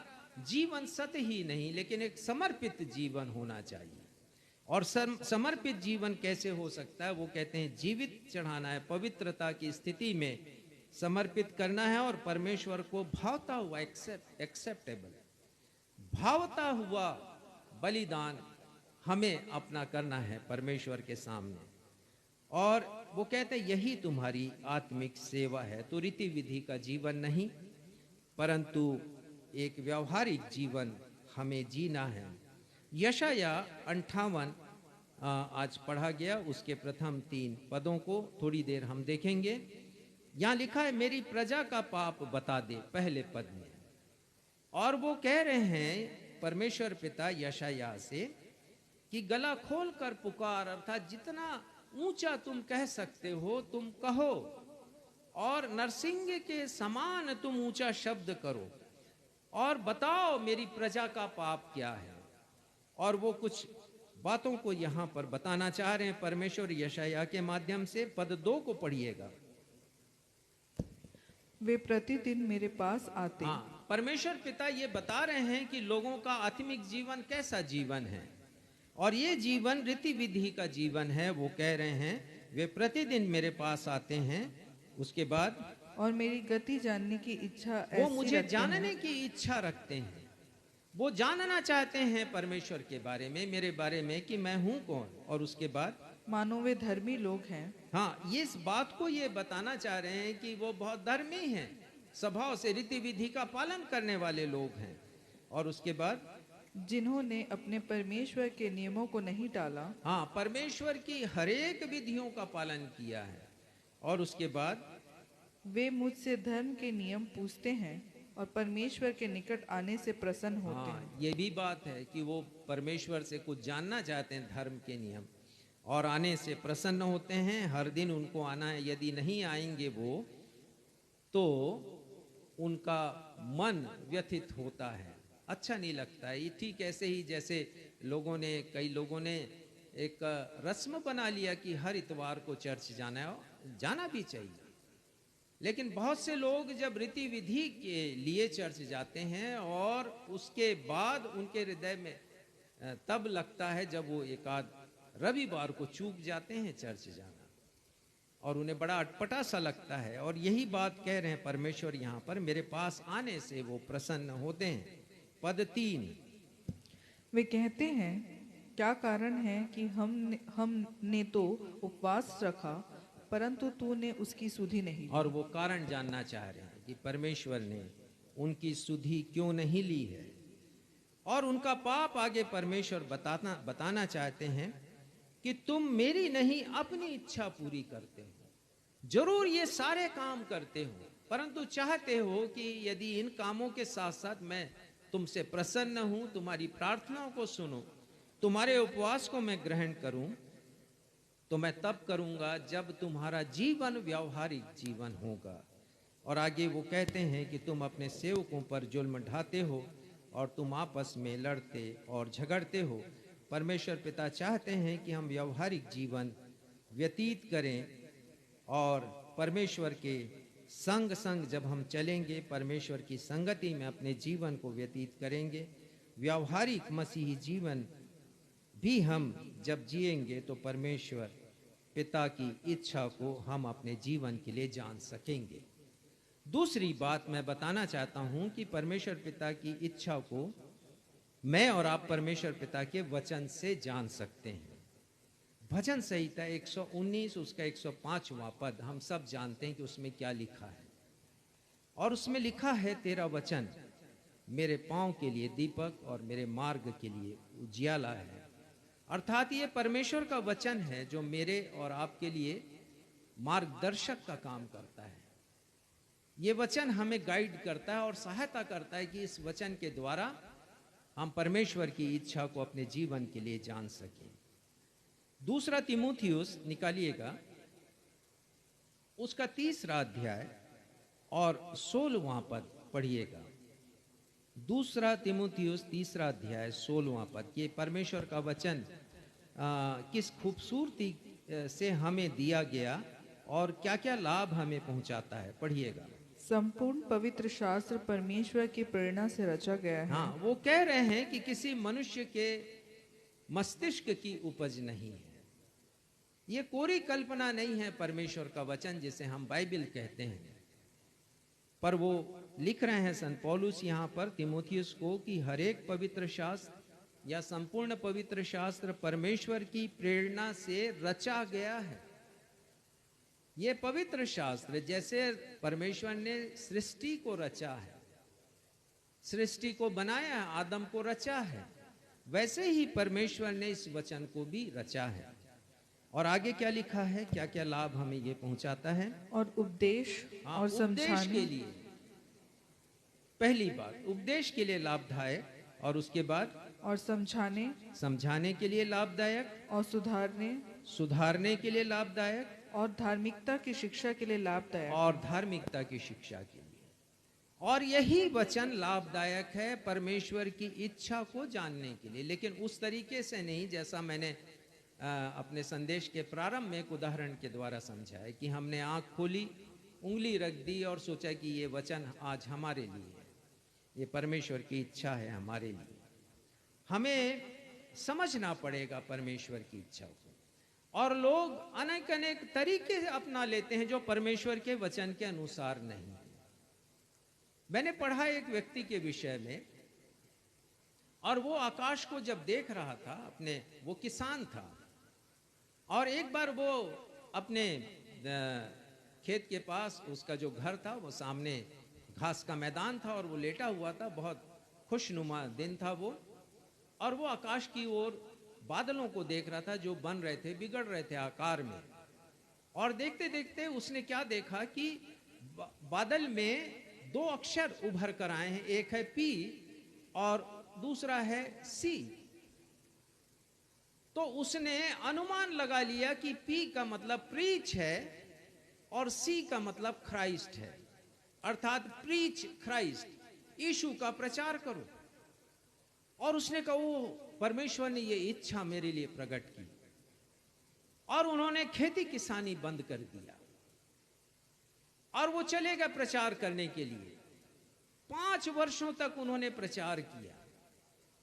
जीवन सत ही नहीं लेकिन एक समर्पित जीवन होना चाहिए। और समर्पित जीवन कैसे हो सकता है? वो कहते हैं जीवित चढ़ाना है, पवित्रता की स्थिति में समर्पित करना है और परमेश्वर को भावता हुआ एक्सेप्टेबल, भावता हुआ बलिदान हमें अपना करना है परमेश्वर के सामने। और वो कहते हैं यही तुम्हारी आत्मिक सेवा है। तो रीति विधि का जीवन नहीं परंतु एक व्यावहारिक जीवन हमें जीना है। यशाया 58 आज पढ़ा गया, उसके प्रथम 3 पदों को थोड़ी देर हम देखेंगे। यहां लिखा है मेरी प्रजा का पाप बता दे, पहले पद में। और वो कह रहे हैं परमेश्वर पिता यशाया से कि गला खोल कर पुकार, अर्थात जितना ऊंचा तुम कह सकते हो तुम कहो और नरसिंह के समान तुम ऊंचा शब्द करो और बताओ मेरी प्रजा का पाप क्या है। और वो कुछ बातों को यहां पर बताना चाह रहे हैं परमेश्वर यशाया के माध्यम से। पद 2 को पढ़िएगा। वे प्रतिदिन मेरे पास आते। हाँ, परमेश्वर पिता ये बता रहे हैं कि लोगों का आत्मिक जीवन कैसा जीवन है और ये जीवन रीति विधि का जीवन है। वो कह रहे हैं वे प्रतिदिन मेरे पास आते हैं। उसके बाद और मेरी गति जानने की इच्छा, वो मुझे जानने की इच्छा रखते हैं। वो जानना चाहते हैं परमेश्वर के बारे में, मेरे बारे में कि मैं हूं कौन। और उसके बाद मानो वे धर्मी लोग हैं। हाँ, ये इस बात को ये बताना चाह रहे हैं कि वो बहुत धर्मी हैं, स्वभाव से रीति विधि का पालन करने वाले लोग हैं। और उसके बाद जिन्होंने अपने परमेश्वर के नियमों को नहीं टाला। हाँ, परमेश्वर की हरेक विधियों का पालन किया है। और उसके बाद वे मुझसे धर्म के नियम पूछते हैं और परमेश्वर के निकट आने से प्रसन्न होते हैं। ये भी बात है कि वो परमेश्वर से कुछ जानना चाहते हैं, धर्म के नियम, और आने से प्रसन्न होते हैं। हर दिन उनको आना है, यदि नहीं आएंगे वो तो उनका मन व्यथित होता है, अच्छा नहीं लगता है। ये ठीक ऐसे ही जैसे कई लोगों ने एक रस्म बना लिया कि हर इतवार को चर्च जाना है, और जाना भी चाहिए। लेकिन बहुत से लोग जब रीति विधि के लिए चर्च जाते हैं और उसके बाद उनके हृदय में तब लगता है जब वो एक आध रविवार को चूक जाते हैं चर्च जाना, और उन्हें बड़ा अटपटा सा लगता है। और यही बात कह रहे हैं परमेश्वर यहाँ पर, मेरे पास आने से वो प्रसन्न होते हैं। पद 3, वे कहते हैं, क्या कारण है कि हमने तो उपवास रखा, परंतु तूने उसकी सुधि नहीं ली। और वो कारण जानना चाह रहे हैं कि परमेश्वर ने उनकी सुधि क्यों नहीं ली है, और उनका पाप आगे परमेश्वर बताना चाहते हैं कि तुम मेरी नहीं अपनी इच्छा पूरी करते हो। जरूर ये सारे काम करते हो, परंतु चाहते हो कि यदि इन कामों के साथ साथ मैं तुमसे प्रसन्न हूं, तुम्हारी प्रार्थनाओं को सुनूं, तुम्हारे उपवास को मैं ग्रहण करूं, तो मैं तब करूंगा जब तुम्हारा जीवन व्यावहारिक जीवन होगा। और आगे वो कहते हैं कि तुम अपने सेवकों पर जुल्म ढाते हो और तुम आपस में लड़ते और झगड़ते हो। परमेश्वर पिता चाहते हैं कि हम व्यावहारिक जीवन व्यतीत करें, और परमेश्वर के संग संग जब हम चलेंगे, परमेश्वर की संगति में अपने जीवन को व्यतीत करेंगे, व्यावहारिक मसीही जीवन भी हम जब जिएंगे, तो परमेश्वर पिता की इच्छा को हम अपने जीवन के लिए जान सकेंगे। दूसरी बात मैं बताना चाहता हूं कि परमेश्वर पिता की इच्छा को मैं और आप परमेश्वर पिता के वचन से जान सकते हैं। भजन संहिता 119 उसका 105वां पद हम सब जानते हैं कि उसमें क्या लिखा है, और उसमें लिखा है, तेरा वचन मेरे पांव के लिए दीपक और मेरे मार्ग के लिए उजियाला है। अर्थात ये परमेश्वर का वचन है जो मेरे और आपके लिए मार्गदर्शक का काम करता है। ये वचन हमें गाइड करता है और सहायता करता है कि इस वचन के द्वारा हम परमेश्वर की इच्छा को अपने जीवन के लिए जान सकें। दूसरा तीमुथियुस निकालिएगा, उसका 3रा अध्याय और 16वां पद पढ़िएगा। दूसरा तीमुथियुस 3रा अध्याय 16वां पद। ये परमेश्वर का वचन किस खूबसूरती से हमें दिया गया और क्या क्या लाभ हमें पहुंचाता है, पढ़िएगा। संपूर्ण पवित्र शास्त्र परमेश्वर की प्रेरणा से रचा गया है। हाँ, वो कह रहे हैं कि किसी मनुष्य के मस्तिष्क की उपज नहीं है, ये कोरी कल्पना नहीं है परमेश्वर का वचन जिसे हम बाइबल कहते हैं। पर वो लिख रहे हैं संत पौलुस यहाँ पर तीमुथियुस को कि हर एक पवित्र शास्त्र या संपूर्ण पवित्र शास्त्र परमेश्वर की प्रेरणा से रचा गया है। ये पवित्र शास्त्र जैसे परमेश्वर ने सृष्टि को रचा है, सृष्टि को बनाया है, आदम को रचा है, वैसे ही परमेश्वर ने इस वचन को भी रचा है। और आगे क्या लिखा है, क्या क्या लाभ हमें ये पहुंचाता है। और उपदेश और उपदेश के समझाने लिए, पहली बात उपदेश के लिए लाभदायक, और उसके बाद और समझाने के लिए लाभदायक, और सुधारने के लिए लाभदायक, और धार्मिकता की शिक्षा के लिए लाभदायक, और धार्मिकता की शिक्षा के लिए। और यही वचन लाभदायक है परमेश्वर की इच्छा को जानने के लिए, लेकिन उस तरीके से नहीं जैसा मैंने अपने संदेश के प्रारंभ में एक उदाहरण के द्वारा समझाया कि हमने आंख खोली, उंगली रख दी और सोचा कि ये वचन आज हमारे लिए है, ये परमेश्वर की इच्छा है हमारे लिए। हमें समझना पड़ेगा परमेश्वर की इच्छा को। और लोग अनेक अनेक तरीके अपना लेते हैं जो परमेश्वर के वचन के अनुसार नहीं है। मैंने पढ़ा एक व्यक्ति के विषय में, और वो आकाश को जब देख रहा था, अपने, वो किसान था, और एक बार वो अपने खेत के पास उसका जो घर था वो सामने घास का मैदान था, और वो लेटा हुआ था, बहुत खुशनुमा दिन था वो, और वो आकाश की ओर बादलों को देख रहा था जो बन रहे थे, बिगड़ रहे थे आकार में। और देखते देखते उसने क्या देखा कि बादल में 2 अक्षर उभर कर आए हैं, एक है पी और दूसरा है सी। तो उसने अनुमान लगा लिया कि पी का मतलब प्रीच है और सी का मतलब क्राइस्ट है, अर्थात प्रीच क्राइस्ट, यीशु का प्रचार करो। और उसने कहा, वो परमेश्वर ने ये इच्छा मेरे लिए प्रकट की और उन्होंने खेती किसानी बंद कर दिया और वो चले गए प्रचार करने के लिए। 5 वर्षों तक उन्होंने प्रचार किया।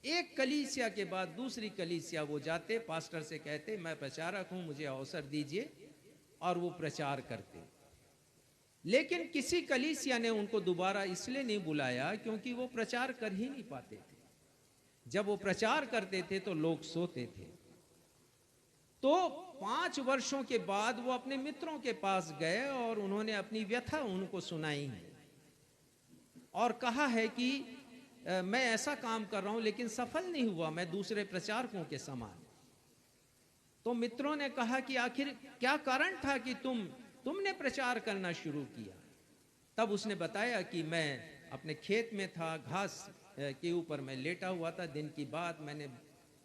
एक कलीसिया के बाद दूसरी कलीसिया वो जाते, पास्टर से कहते मैं प्रचारक हूं, मुझे अवसर दीजिए, और वो प्रचार करते। लेकिन किसी कलीसिया ने उनको दोबारा इसलिए नहीं बुलाया क्योंकि वो प्रचार कर ही नहीं पाते थे। जब वो प्रचार करते थे तो लोग सोते थे। तो 5 वर्षों के बाद वो अपने मित्रों के पास गए और उन्होंने अपनी व्यथा उनको सुनाई है और कहा है कि मैं ऐसा काम कर रहा हूं लेकिन सफल नहीं हुआ, मैं दूसरे प्रचारकों के समान। तो मित्रों ने कहा कि आखिर क्या कारण था कि तुमने प्रचार करना शुरू किया। तब उसने बताया कि मैं अपने खेत में था, घास के ऊपर मैं लेटा हुआ था। दिन की बात, मैंने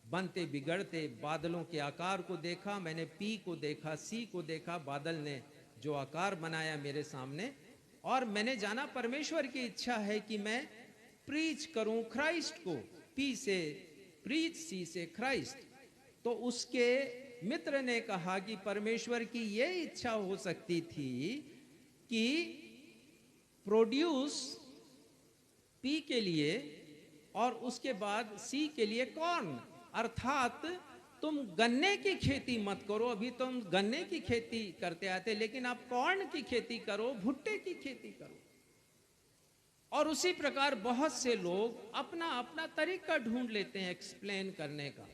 बनते बिगड़ते बादलों के आकार को देखा, मैंने पी को देखा, सी को देखा, बादल ने जो आकार बनाया मेरे सामने, और मैंने जाना परमेश्वर की इच्छा है कि मैं प्रीच करूं क्राइस्ट को। पी से प्रीच, सी से क्राइस्ट। तो उसके मित्र ने कहा कि परमेश्वर की यह इच्छा हो सकती थी कि प्रोड्यूस पी के लिए और उसके बाद सी के लिए कॉर्न, अर्थात तुम गन्ने की खेती मत करो, अभी तुम गन्ने की खेती करते आते, लेकिन आप कॉर्न की खेती करो, भुट्टे की खेती करो। और उसी प्रकार बहुत से लोग अपना अपना तरीका ढूंढ लेते हैं एक्सप्लेन करने का,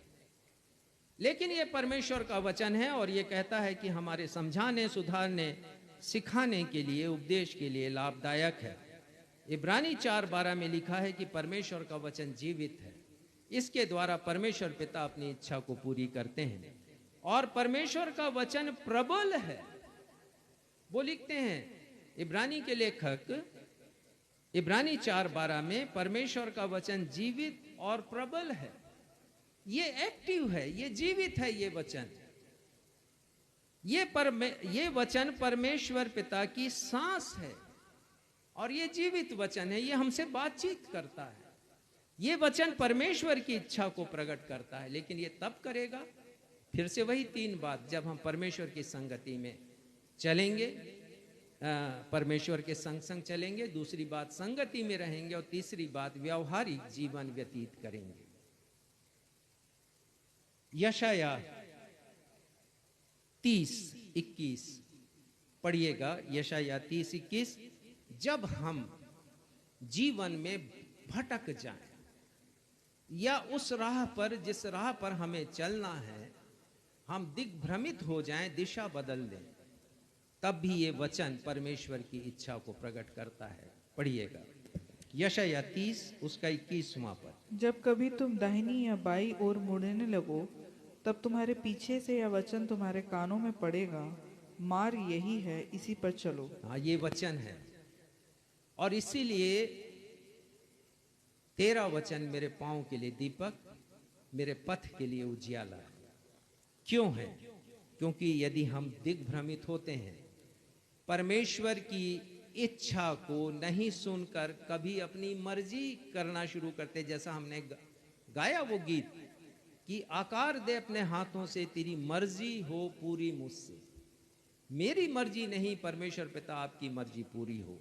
लेकिन यह परमेश्वर का वचन है और यह कहता है कि हमारे समझाने, सुधारने, सिखाने के लिए, उपदेश के लिए लाभदायक है। इब्रानी 4:12 में लिखा है कि परमेश्वर का वचन जीवित है, इसके द्वारा परमेश्वर पिता अपनी इच्छा को पूरी करते हैं, और परमेश्वर का वचन प्रबल है। वो लिखते हैं इब्रानी के लेखक, इब्रानी 4:12 में परमेश्वर का वचन जीवित और प्रबल है। ये एक्टिव है, ये जीवित है, ये वचन, ये वचन परमेश्वर पिता की सांस है और ये जीवित वचन है। ये हमसे बातचीत करता है। ये वचन परमेश्वर की इच्छा को प्रकट करता है, लेकिन ये तब करेगा, फिर से वही 3 बात, जब हम परमेश्वर की संगति में चलेंगे, परमेश्वर के संग संग चलेंगे, दूसरी बात संगति में रहेंगे, और तीसरी बात व्यवहारिक जीवन व्यतीत करेंगे। यशाया 30:21 पढ़िएगा। यशाया 30:21, जब हम जीवन में भटक जाएं या उस राह पर जिस राह पर हमें चलना है हम दिग्भ्रमित हो जाएं, दिशा बदल दें, तब भी ये वचन परमेश्वर की इच्छा को प्रकट करता है। पढ़िएगा यशाया 30 उसका 21वां पद। जब कभी तुम दाहिनी या बाई ओर मुड़ने लगो, तब तुम्हारे पीछे से यह वचन तुम्हारे कानों में पड़ेगा, मार्ग यही है, इसी पर चलो। हाँ, ये वचन है, और इसीलिए तेरा वचन मेरे पांव के लिए दीपक, मेरे पथ के लिए उजियाला है। क्यों है? क्योंकि यदि हम दिग्भ्रमित होते हैं, परमेश्वर की इच्छा को नहीं सुनकर कभी अपनी मर्जी करना शुरू करते, जैसा हमने गाया वो गीत कि आकार दे अपने हाथों से, तेरी मर्जी हो पूरी मुझसे। मेरी मर्जी नहीं, परमेश्वर पिता आपकी मर्जी पूरी हो।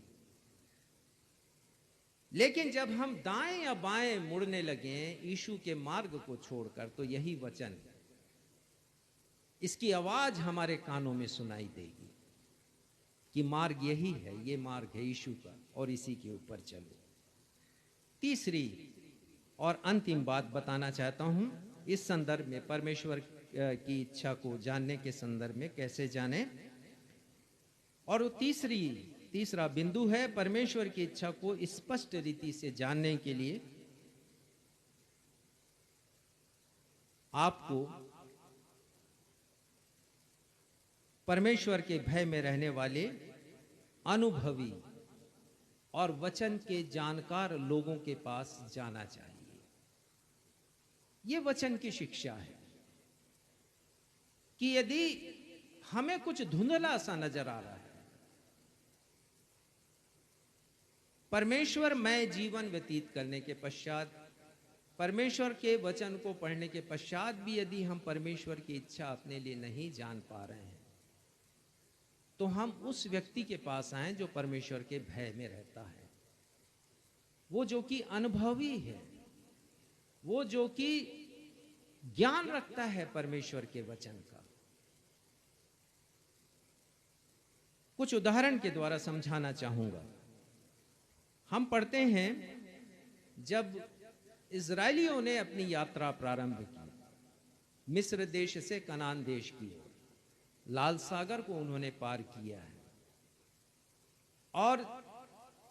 लेकिन जब हम दाएं या बाएं मुड़ने लगे यीशु के मार्ग को छोड़कर, तो यही वचन, इसकी आवाज हमारे कानों में सुनाई देगी कि मार्ग यही है, ये मार्ग है यीशु का, और इसी के ऊपर चलो। तीसरी और अंतिम बात बताना चाहता हूं इस संदर्भ में, परमेश्वर की इच्छा को जानने के संदर्भ में कैसे जाने, और तीसरा बिंदु है परमेश्वर की इच्छा को स्पष्ट रीति से जानने के लिए आपको परमेश्वर के भय में रहने वाले अनुभवी और वचन के जानकार लोगों के पास जाना चाहिए। यह वचन की शिक्षा है कि यदि हमें कुछ धुंधला सा नजर आ रहा है, परमेश्वर मैं जीवन व्यतीत करने के पश्चात परमेश्वर के वचन को पढ़ने के पश्चात भी यदि हम परमेश्वर की इच्छा अपने लिए नहीं जान पा रहे हैं, तो हम उस व्यक्ति के पास आए जो परमेश्वर के भय में रहता है, वो जो कि अनुभवी है, वो जो कि ज्ञान रखता है परमेश्वर के वचन का। कुछ उदाहरण के द्वारा समझाना चाहूंगा। हम पढ़ते हैं जब इजरायलियों ने अपनी यात्रा प्रारंभ की मिस्र देश से कनान देश की ओर, लाल सागर को उन्होंने पार किया है, और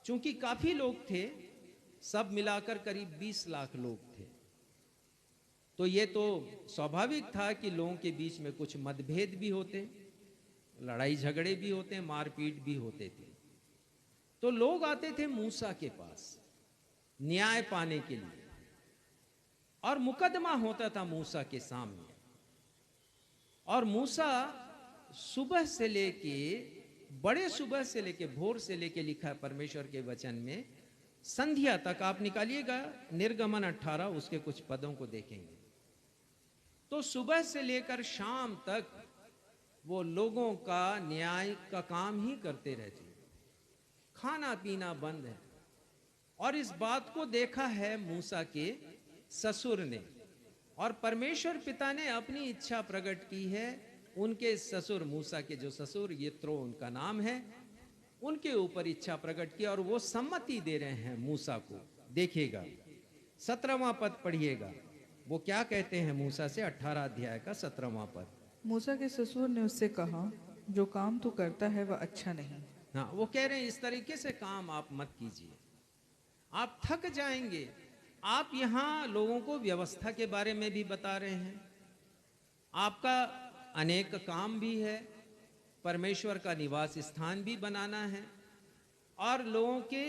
चूंकि काफी लोग थे, सब मिलाकर करीब 20 लाख लोग थे, तो ये तो स्वाभाविक था कि लोगों के बीच में कुछ मतभेद भी होते, लड़ाई झगड़े भी होते, मारपीट भी होते थे। तो लोग आते थे मूसा के पास न्याय पाने के लिए, और मुकदमा होता था मूसा के सामने। और मूसा सुबह से लेके, बड़े सुबह से लेके, भोर से लेके लिखा है परमेश्वर के वचन में, संध्या तक आप निकालिएगा निर्गमन 18, उसके कुछ पदों को देखेंगे, तो सुबह से लेकर शाम तक वो लोगों का न्याय का काम ही करते रहते, खाना पीना बंद है। और इस बात को देखा है मूसा के ससुर ने, और परमेश्वर पिता ने अपनी इच्छा प्रकट की है उनके ससुर, मूसा के जो ससुर यित्रो उनका नाम है, उनके ऊपर इच्छा प्रकट की, और वो सम्मति दे रहे हैं मूसा को। देखिएगा 17वां पद पढ़िएगा, वो क्या कहते हैं मूसा से, 18 अध्याय का 17वां पद। मूसा के ससुर ने उससे कहा, जो काम तू करता है वह अच्छा नहीं। हाँ, वो कह रहे हैं इस तरीके से काम आप मत कीजिए, आप थक जाएंगे। आप यहाँ लोगों को व्यवस्था के बारे में भी बता रहे हैं, आपका अनेक काम भी है, परमेश्वर का निवास स्थान भी बनाना है, और लोगों के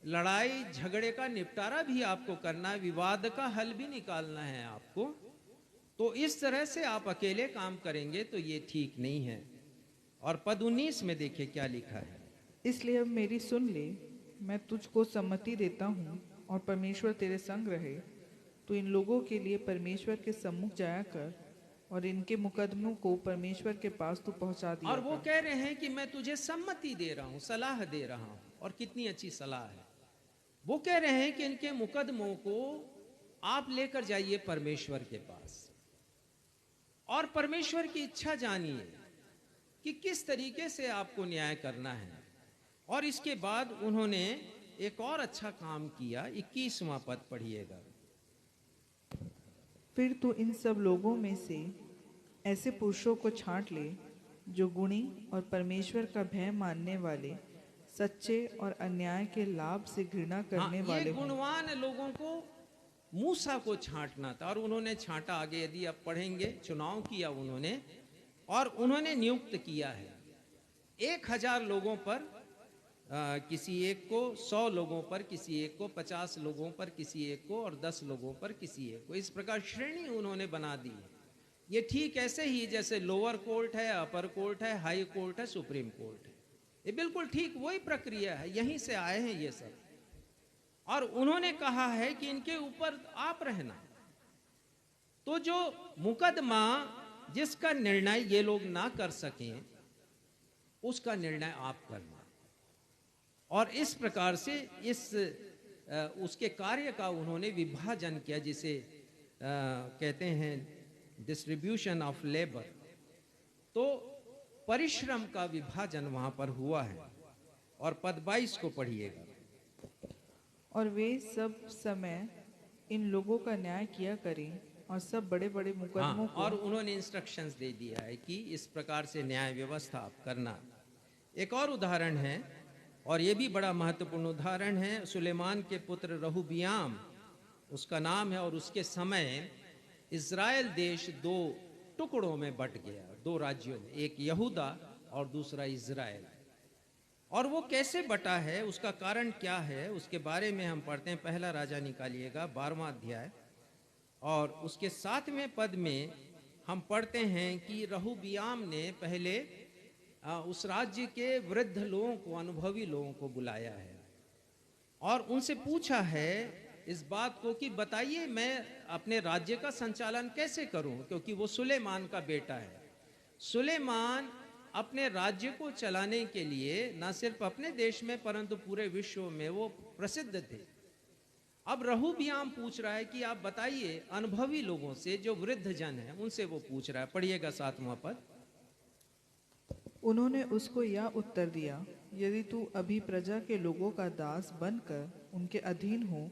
लड़ाई झगड़े का निपटारा भी आपको करना है, विवाद का हल भी निकालना है आपको। तो इस तरह से आप अकेले काम करेंगे तो ये ठीक नहीं है। और पद 19 में देखिए क्या लिखा है, इसलिए अब मेरी सुन ले, मैं तुझको सम्मति देता हूँ, और परमेश्वर तेरे संग रहे। तू इन लोगों के लिए परमेश्वर के सम्मुख जाया कर, और इनके मुकदमों को परमेश्वर के पास तू पहुंचा दिया। और वो कह रहे हैं कि मैं तुझे सम्मति दे रहा हूं, सलाह दे रहा हूं, और कितनी अच्छी सलाह है। वो कह रहे हैं कि इनके मुकदमों को आप लेकर जाइए परमेश्वर के पास, और परमेश्वर की इच्छा जानिए कि किस तरीके से आपको न्याय करना है। और इसके बाद उन्होंने एक और अच्छा काम किया, 21वां पद पढ़िएगा। फिर तू इन सब लोगों में से ऐसे पुरुषों को छांट ले, जो गुणी और परमेश्वर का भय मानने वाले, सच्चे और अन्याय के लाभ से घृणा करने वाले ये हों। गुणवान लोगों को मूसा को छांटना था, और उन्होंने छांटा। आगे यदि आप पढ़ेंगे, चुनाव किया उन्होंने, और उन्होंने नियुक्त किया है 1000 लोगों पर किसी एक को, 100 लोगों पर किसी एक को, 50 लोगों पर किसी एक को, और 10 लोगों पर किसी एक को। इस प्रकार श्रेणी उन्होंने बना दी है। ये ठीक ऐसे ही जैसे लोअर कोर्ट है, अपर कोर्ट है, हाई कोर्ट है, सुप्रीम कोर्ट है, ये बिल्कुल ठीक वही प्रक्रिया है, यहीं से आए हैं ये सब। और उन्होंने कहा है कि इनके ऊपर आप रहना। तो जो मुकदमा जिसका निर्णय ये लोग ना कर सकें, उसका निर्णय आप करना। और इस प्रकार से उसके कार्य का उन्होंने विभाजन किया, जिसे कहते हैं डिस्ट्रीब्यूशन ऑफ लेबर। तो परिश्रम का विभाजन वहां पर हुआ है। और पद 22 को पढ़िएगा। और वे सब समय इन लोगों का न्याय किया करें, और सब बड़े बड़े मुकदमों को। और उन्होंने इंस्ट्रक्शंस दे दिया है कि इस प्रकार से न्याय व्यवस्था आप करना। एक और उदाहरण है, और ये भी बड़ा महत्वपूर्ण उदाहरण है। सुलेमान के पुत्र रहूबियाम उसका नाम है, और उसके समय इज़राइल देश 2 टुकड़ों में बट गया, 2 राज्यों में, एक यहूदा और दूसरा इज़राइल। और वो कैसे बटा है, उसका कारण क्या है, उसके बारे में हम पढ़ते हैं। पहला राजा निकालिएगा 12वां अध्याय, और उसके 7वें पद में हम पढ़ते हैं कि रहूबियाम ने पहले उस राज्य के वृद्ध लोगों को, अनुभवी लोगों को बुलाया है, और उनसे पूछा है इस बात को कि बताइए मैं अपने राज्य का संचालन कैसे करूं, क्योंकि वो सुलेमान का बेटा है। सुलेमान अपने राज्य को चलाने के लिए न सिर्फ अपने देश में परंतु पूरे विश्व में वो प्रसिद्ध थे। अब रहूबियाम पूछ रहा है कि आप बताइए, अनुभवी लोगों से, जो वृद्ध जन है उनसे वो पूछ रहा है। पढ़िएगा 7वां पद। उन्होंने उसको यह उत्तर दिया, यदि तू अभी प्रजा के लोगों का दास बनकर उनके अधीन हो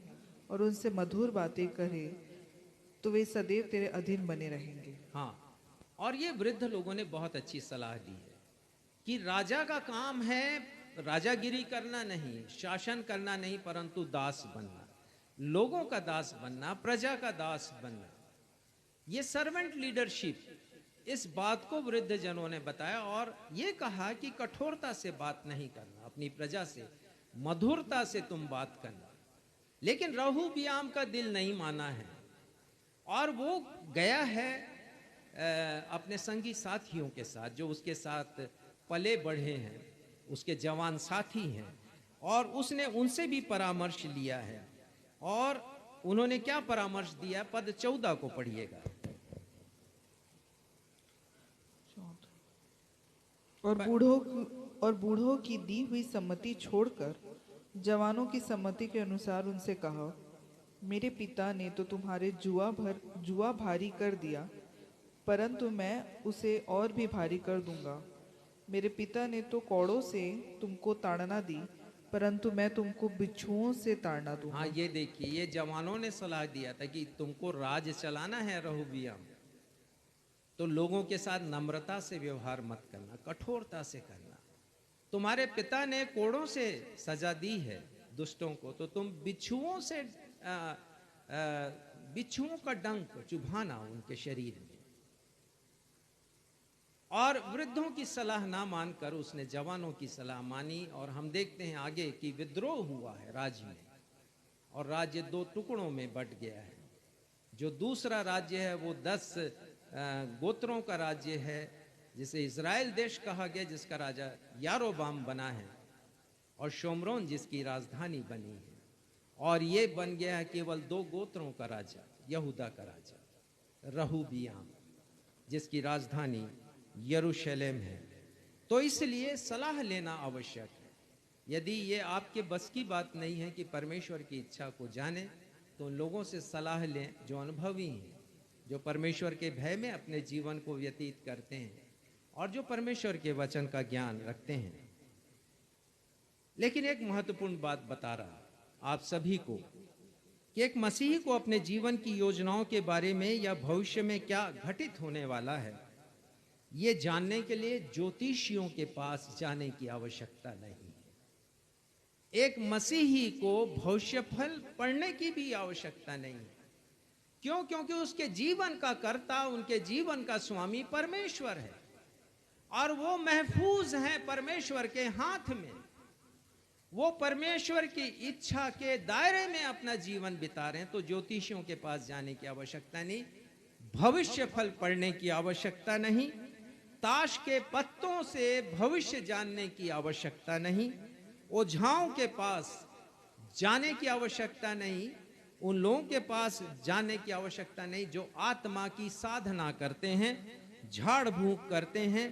और उनसे मधुर बातें करे, तो वे सदैव तेरे अधीन बने रहेंगे। हाँ, और ये वृद्ध लोगों ने बहुत अच्छी सलाह दी है कि राजा का काम है राजागिरी करना नहीं, शासन करना नहीं, परंतु दास बनना, लोगों का दास बनना, प्रजा का दास बनना। ये सर्वेंट लीडरशिप, इस बात को वृद्ध जनों ने बताया और ये कहा कि कठोरता से बात नहीं करना, अपनी प्रजा से मधुरता से तुम बात करना। लेकिन रहूबियाम का दिल नहीं माना है और वो गया है अपने संगी साथियों के साथ, जो उसके साथ पले बढ़े हैं, उसके जवान साथी हैं, और उसने उनसे भी परामर्श लिया है। और उन्होंने क्या परामर्श दिया, पद 14 को पढ़िएगा। और बूढ़ों की दी हुई सम्मति छोड़कर जवानों की सम्मति के अनुसार उनसे कहा, मेरे पिता ने तो तुम्हारे जुआ भारी कर दिया, परंतु मैं उसे और भी भारी कर दूंगा। मेरे पिता ने तो कौड़ों से तुमको ताड़ना दी, परंतु मैं तुमको बिच्छुओं से ताड़ना दूंगा। हाँ, ये देखिए, ये जवानों ने सलाह दिया था कि तुमको राज चलाना है रहूबियाम, तो लोगों के साथ नम्रता से व्यवहार मत करना, कठोरता से करना। तुम्हारे पिता ने कोड़ों से सजा दी है दुष्टों को, तो तुम बिच्छुओं से बिच्छुओं का डंक चुभाना उनके शरीर में। और वृद्धों की सलाह ना मानकर उसने जवानों की सलाह मानी, और हम देखते हैं आगे कि विद्रोह हुआ है राज्य में, और राज्य 2 टुकड़ों में बट गया है। जो दूसरा राज्य है वो 10 गोत्रों का राज्य है, जिसे इज़राइल देश कहा गया, जिसका राजा यारोबाम बना है, और शोमरोन जिसकी राजधानी बनी है। और ये बन गया है केवल 2 गोत्रों का राजा, यहूदा का राजा रहूबियाम, जिसकी राजधानी यरूशलेम है। तो इसलिए सलाह लेना आवश्यक है। यदि ये आपके बस की बात नहीं है कि परमेश्वर की इच्छा को जाने, तो उन लोगों से सलाह लें जो अनुभवी हैं, जो परमेश्वर के भय में अपने जीवन को व्यतीत करते हैं और जो परमेश्वर के वचन का ज्ञान रखते हैं। लेकिन एक महत्वपूर्ण बात बता रहा आप सभी को कि एक मसीही को अपने जीवन की योजनाओं के बारे में या भविष्य में क्या घटित होने वाला है, ये जानने के लिए ज्योतिषियों के पास जाने की आवश्यकता नहीं है। एक मसीही को भविष्यफल पढ़ने की भी आवश्यकता नहीं है। क्यों? क्योंकि उसके जीवन का कर्ता, उनके जीवन का स्वामी परमेश्वर है, और वो महफूज हैं परमेश्वर के हाथ में। वो परमेश्वर की इच्छा के दायरे में अपना जीवन बिता रहे हैं। तो ज्योतिषियों के पास जाने की आवश्यकता नहीं, भविष्य फल पढ़ने की आवश्यकता नहीं, ताश के पत्तों से भविष्य जानने की आवश्यकता नहीं, ओझाओं के पास जाने की आवश्यकता नहीं, उन लोगों के पास जाने की आवश्यकता नहीं जो आत्मा की साधना करते हैं, झाड़ फूंक करते हैं।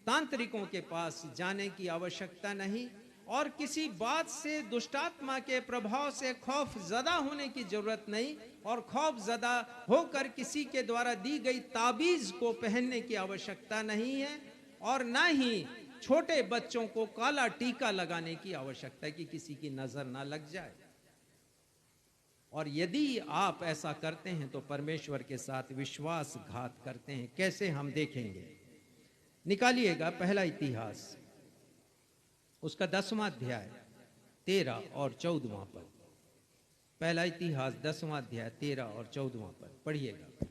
तांत्रिकों के पास जाने की आवश्यकता नहीं, और किसी बात से, दुष्टात्मा के प्रभाव से खौफ ज़दा होने की जरूरत नहीं, और खौफ ज़दा होकर किसी के द्वारा दी गई ताबीज को पहनने की आवश्यकता नहीं है, और ना ही छोटे बच्चों को काला टीका लगाने की आवश्यकता है कि किसी की नजर ना लग जाए। और यदि आप ऐसा करते हैं तो परमेश्वर के साथ विश्वासघात करते हैं। कैसे, हम देखेंगे। निकालिएगा पहला इतिहास, उसका 10वां अध्याय 13 और 14वां पद। पहला इतिहास 10वां अध्याय 13 और 14वां पद पढ़िएगा।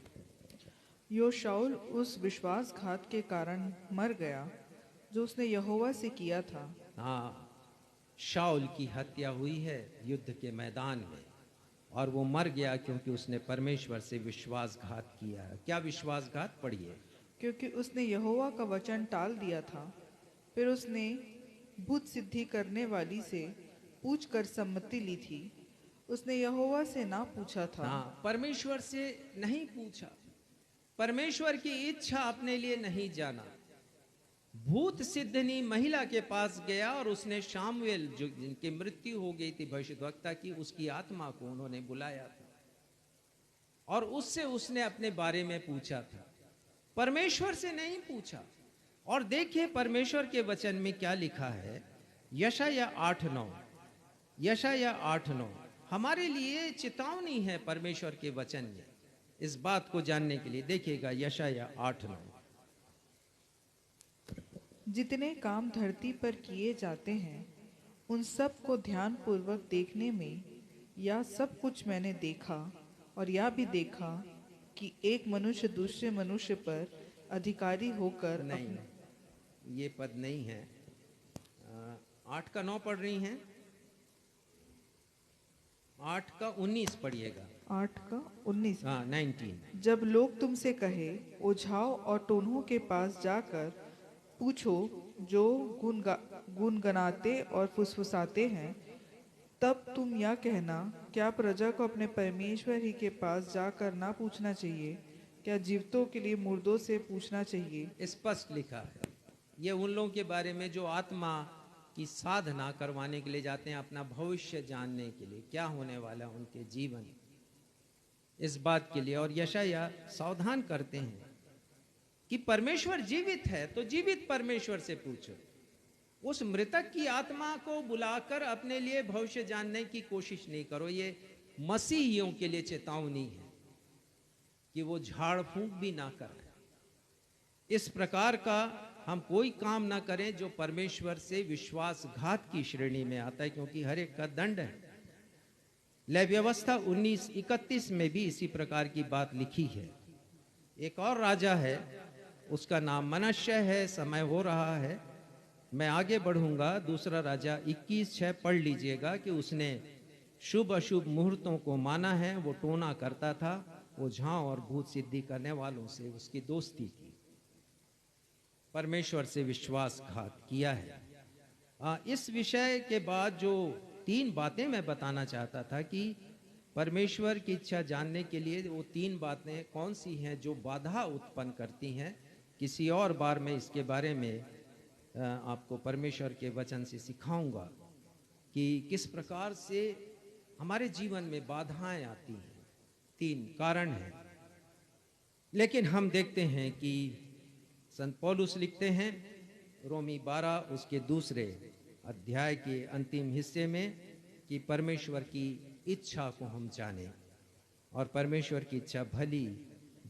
योशाउल उस विश्वासघात के कारण मर गया जो उसने यहोवा से किया था। हाँ, शाऊल की हत्या हुई है युद्ध के मैदान में, और वो मर गया क्योंकि उसने परमेश्वर से विश्वासघात किया है। क्या विश्वासघात? पढ़िए। क्योंकि उसने यहोवा का वचन टाल दिया था। फिर उसने भूत सिद्धि करने वाली से पूछ कर सम्मति ली थी, उसने यहोवा से ना पूछा था। हाँ, परमेश्वर से नहीं पूछा, परमेश्वर की इच्छा अपने लिए नहीं जाना। भूत सिद्धनी महिला के पास गया और उसने शामुएल, जो जिनकी मृत्यु हो गई थी भविष्यद्वक्ता की, उसकी आत्मा को उन्होंने बुलाया था और उससे उसने अपने बारे में पूछा था, परमेश्वर से नहीं पूछा। और देखिए परमेश्वर के वचन में क्या लिखा है, यशाया 8:9, यशाया 8:9 हमारे लिए चेतावनी है परमेश्वर के वचन में। इस बात को जानने के लिए देखिएगा यशाया 8:9। जितने काम धरती पर किए जाते हैं उन सब को ध्यान पूर्वक देखने में, या सब कुछ मैंने देखा और यह भी देखा कि एक मनुष्य दूसरे मनुष्य पर अधिकारी होकर नहीं, ये पद नहीं है। 8 का 9 पढ़ रही हैं, 8 का 19 पढ़िएगा। 8 का 19। हाँ, 19। जब लोग तुमसे कहे ओझाओं और टोन्हों के पास जाकर पूछो जो गुनगुनाते और फुसफुसाते हैं, तब तुम यह कहना, क्या प्रजा को अपने परमेश्वर ही के पास जाकर ना पूछना चाहिए? क्या जीवितों के लिए मुर्दों से पूछना चाहिए? स्पष्ट लिखा है। ये उन लोगों के बारे में जो आत्मा की साधना करवाने के लिए जाते हैं, अपना भविष्य जानने के लिए, क्या होने वाला उनके जीवन, इस बात के लिए। और यशाया सावधान करते हैं कि परमेश्वर जीवित है तो जीवित परमेश्वर से पूछो। उस मृतक की आत्मा को बुलाकर अपने लिए भविष्य जानने की कोशिश नहीं करो। ये मसीहियों के लिए चेतावनी है कि वो झाड़ फूंक भी ना करें। इस प्रकार का हम कोई काम ना करें जो परमेश्वर से विश्वासघात की श्रेणी में आता है, क्योंकि हर एक का दंड है। लय व्यवस्था 19:31 में भी इसी प्रकार की बात लिखी है। एक और राजा है, उसका नाम मनश्शे है। समय हो रहा है, मैं आगे बढ़ूंगा। दूसरा राजा 21:6 पढ़ लीजिएगा कि उसने शुभ अशुभ मुहूर्तों को माना है। वो टोना करता था, ओझाओं और भूत सिद्धि करने वालों से उसकी दोस्ती की, परमेश्वर से विश्वासघात किया है। इस विषय के बाद जो 3 बातें मैं बताना चाहता था कि परमेश्वर की इच्छा जानने के लिए वो 3 बातें कौन सी हैं जो बाधा उत्पन्न करती हैं। किसी और बार मैं इसके बारे में आपको परमेश्वर के वचन से सिखाऊंगा कि किस प्रकार से हमारे जीवन में बाधाएं आती हैं। 3 कारण हैं। लेकिन हम देखते हैं कि संत पौलुस लिखते हैं रोमी 12 उसके 2 अध्याय के अंतिम हिस्से में कि परमेश्वर की इच्छा को हम जानें, और परमेश्वर की इच्छा भली,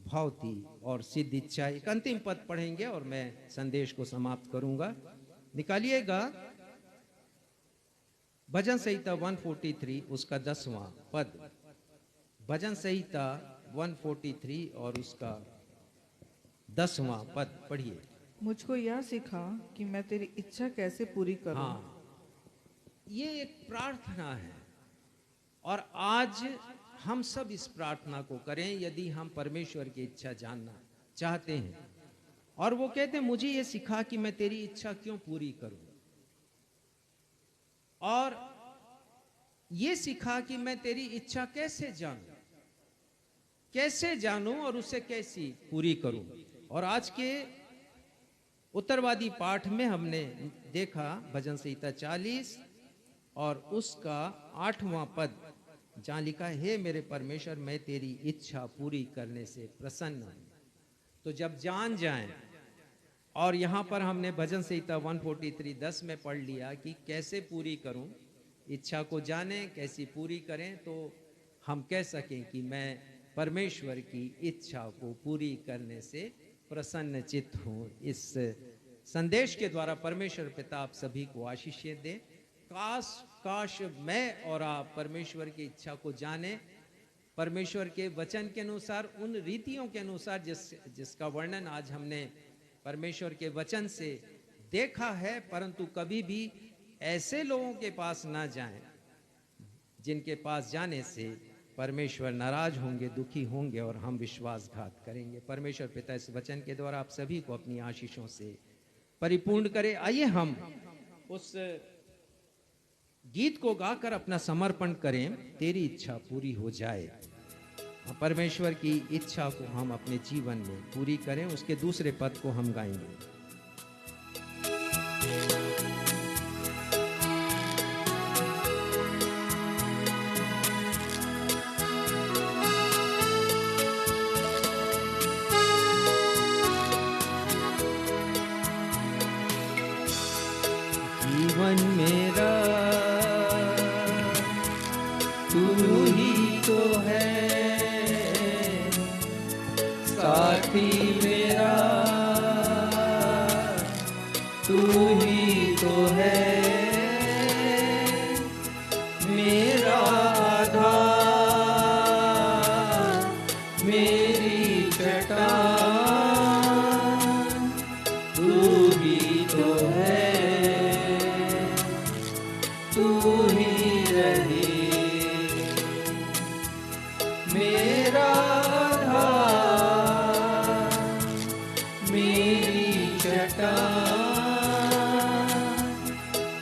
भावती और सिद्ध इच्छा। एक अंतिम पद पढ़ेंगे और मैं संदेश को समाप्त करूंगा। निकालिएगा भजन संहिता 143 उसका 10वां पद। भजन संहिता 143 और उसका 10वां पद पढ़िए। मुझको यह सिखा कि मैं तेरी इच्छा कैसे पूरी करूं। हाँ, ये एक प्रार्थना है और आज हम सब इस प्रार्थना को करें यदि हम परमेश्वर की इच्छा जानना चाहते हैं। और वो कहते हैं मुझे ये सिखा कि मैं तेरी इच्छा क्यों पूरी करूं, और ये सिखा कि मैं तेरी इच्छा कैसे जानूं और उसे कैसी पूरी करूं। और आज के उत्तरवादी पाठ में हमने देखा भजन संहिता 40 और उसका 8वां पद, जहां लिखा है हे मेरे परमेश्वर मैं तेरी इच्छा पूरी करने से प्रसन्न हूं। तो जब जान जाएं, और यहां पर हमने भजन संहिता 143:10 में पढ़ लिया कि कैसे पूरी करूं, इच्छा को जानें कैसी पूरी करें, तो हम कह सकें कि मैं परमेश्वर की इच्छा को पूरी करने से प्रसन्न चित्त हूं। इस संदेश के द्वारा परमेश्वर पिता आप सभी को आशीषें दे। काश मैं और आप परमेश्वर की इच्छा को जाने, परमेश्वर के वचन के अनुसार, उन रीतियों के अनुसार जिसका वर्णन आज हमने परमेश्वर के वचन से देखा है, परंतु कभी भी ऐसे लोगों के पास ना जाएं जिनके पास जाने से परमेश्वर नाराज होंगे, दुखी होंगे और हम विश्वासघात करेंगे। परमेश्वर पिता इस वचन के द्वारा आप सभी को अपनी आशीषों से परिपूर्ण करे। आइए हम उस गीत को गाकर अपना समर्पण करें, तेरी इच्छा पूरी हो जाए। परमेश्वर की इच्छा को हम अपने जीवन में पूरी करें, उसके दूसरे पद को हम गाएंगे। जीवन मेरा तू ही तो है, साथी मेरा तू ही तो है, मेरा आधार, मेरी चट्टान तू ही तो है, तू ही रहे, मेरा आधार, मेरी चट्टान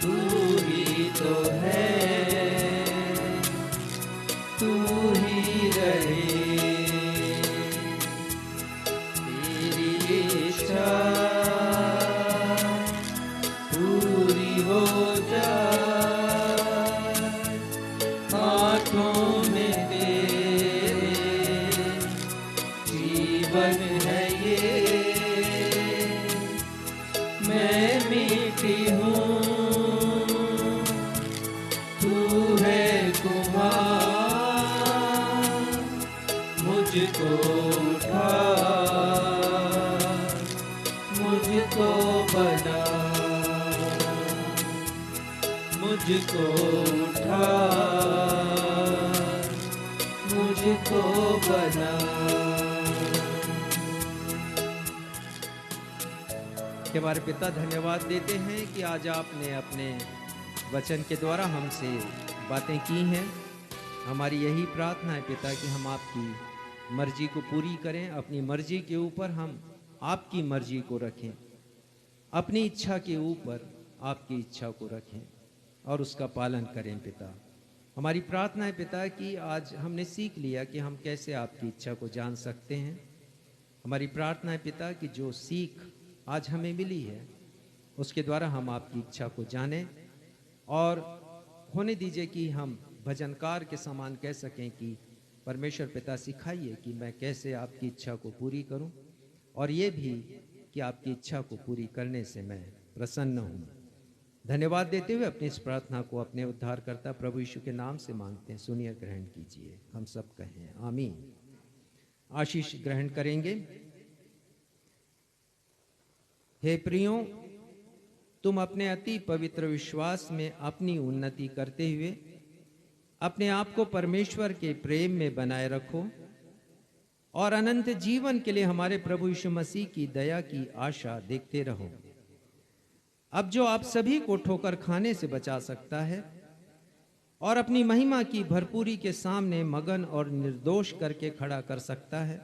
तू ही तो है, तू ही रहे, तेरी इच्छा पूरी हो जाए, हाथों में तेरे जीवन है ये, मैं मिट्टी हूँ तू है कुम्हार, मुझको उठा, मुझको बना, मुझको उठा, मुझको बना। के हमारे पिता धन्यवाद देते हैं कि आज आपने अपने वचन के द्वारा हमसे बातें की हैं। हमारी यही प्रार्थना है पिता कि हम आपकी मर्जी को पूरी करें, अपनी मर्जी के ऊपर हम आपकी मर्जी को रखें, अपनी इच्छा के ऊपर आपकी इच्छा को रखें और उसका पालन करें पिता। हमारी प्रार्थना है पिता कि आज हमने सीख लिया कि हम कैसे आपकी इच्छा को जान सकते हैं। हमारी प्रार्थना है पिता कि जो सीख आज हमें मिली है उसके द्वारा हम आपकी इच्छा को जानें, और होने दीजिए कि हम भजनकार के समान कह सकें कि परमेश्वर पिता सिखाइए कि मैं कैसे आपकी इच्छा को पूरी करूं, और ये भी कि आपकी इच्छा को पूरी करने से मैं प्रसन्न हूं। धन्यवाद देते हुए अपनी इस प्रार्थना को अपने उद्धारकर्ता प्रभु यीशु के नाम से मांगते हैं, सुनिए ग्रहण कीजिए। हम सब कहें आमीन। आशीष ग्रहण करेंगे। हे प्रियों, तुम अपने अति पवित्र विश्वास में अपनी उन्नति करते हुए अपने आप को परमेश्वर के प्रेम में बनाए रखो और अनंत जीवन के लिए हमारे प्रभु यीशु मसीह की दया की आशा देखते रहो। अब जो आप सभी को ठोकर खाने से बचा सकता है और अपनी महिमा की भरपूरी के सामने मगन और निर्दोष करके खड़ा कर सकता है,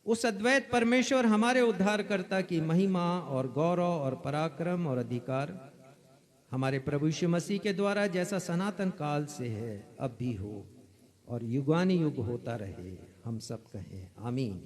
उस अद्वैत परमेश्वर हमारे उद्धारकर्ता की महिमा और गौरव और पराक्रम और अधिकार हमारे प्रभु यीशु मसीह के द्वारा जैसा सनातन काल से है, अब भी हो और युगानुयुग होता रहे। हम सब कहें आमीन।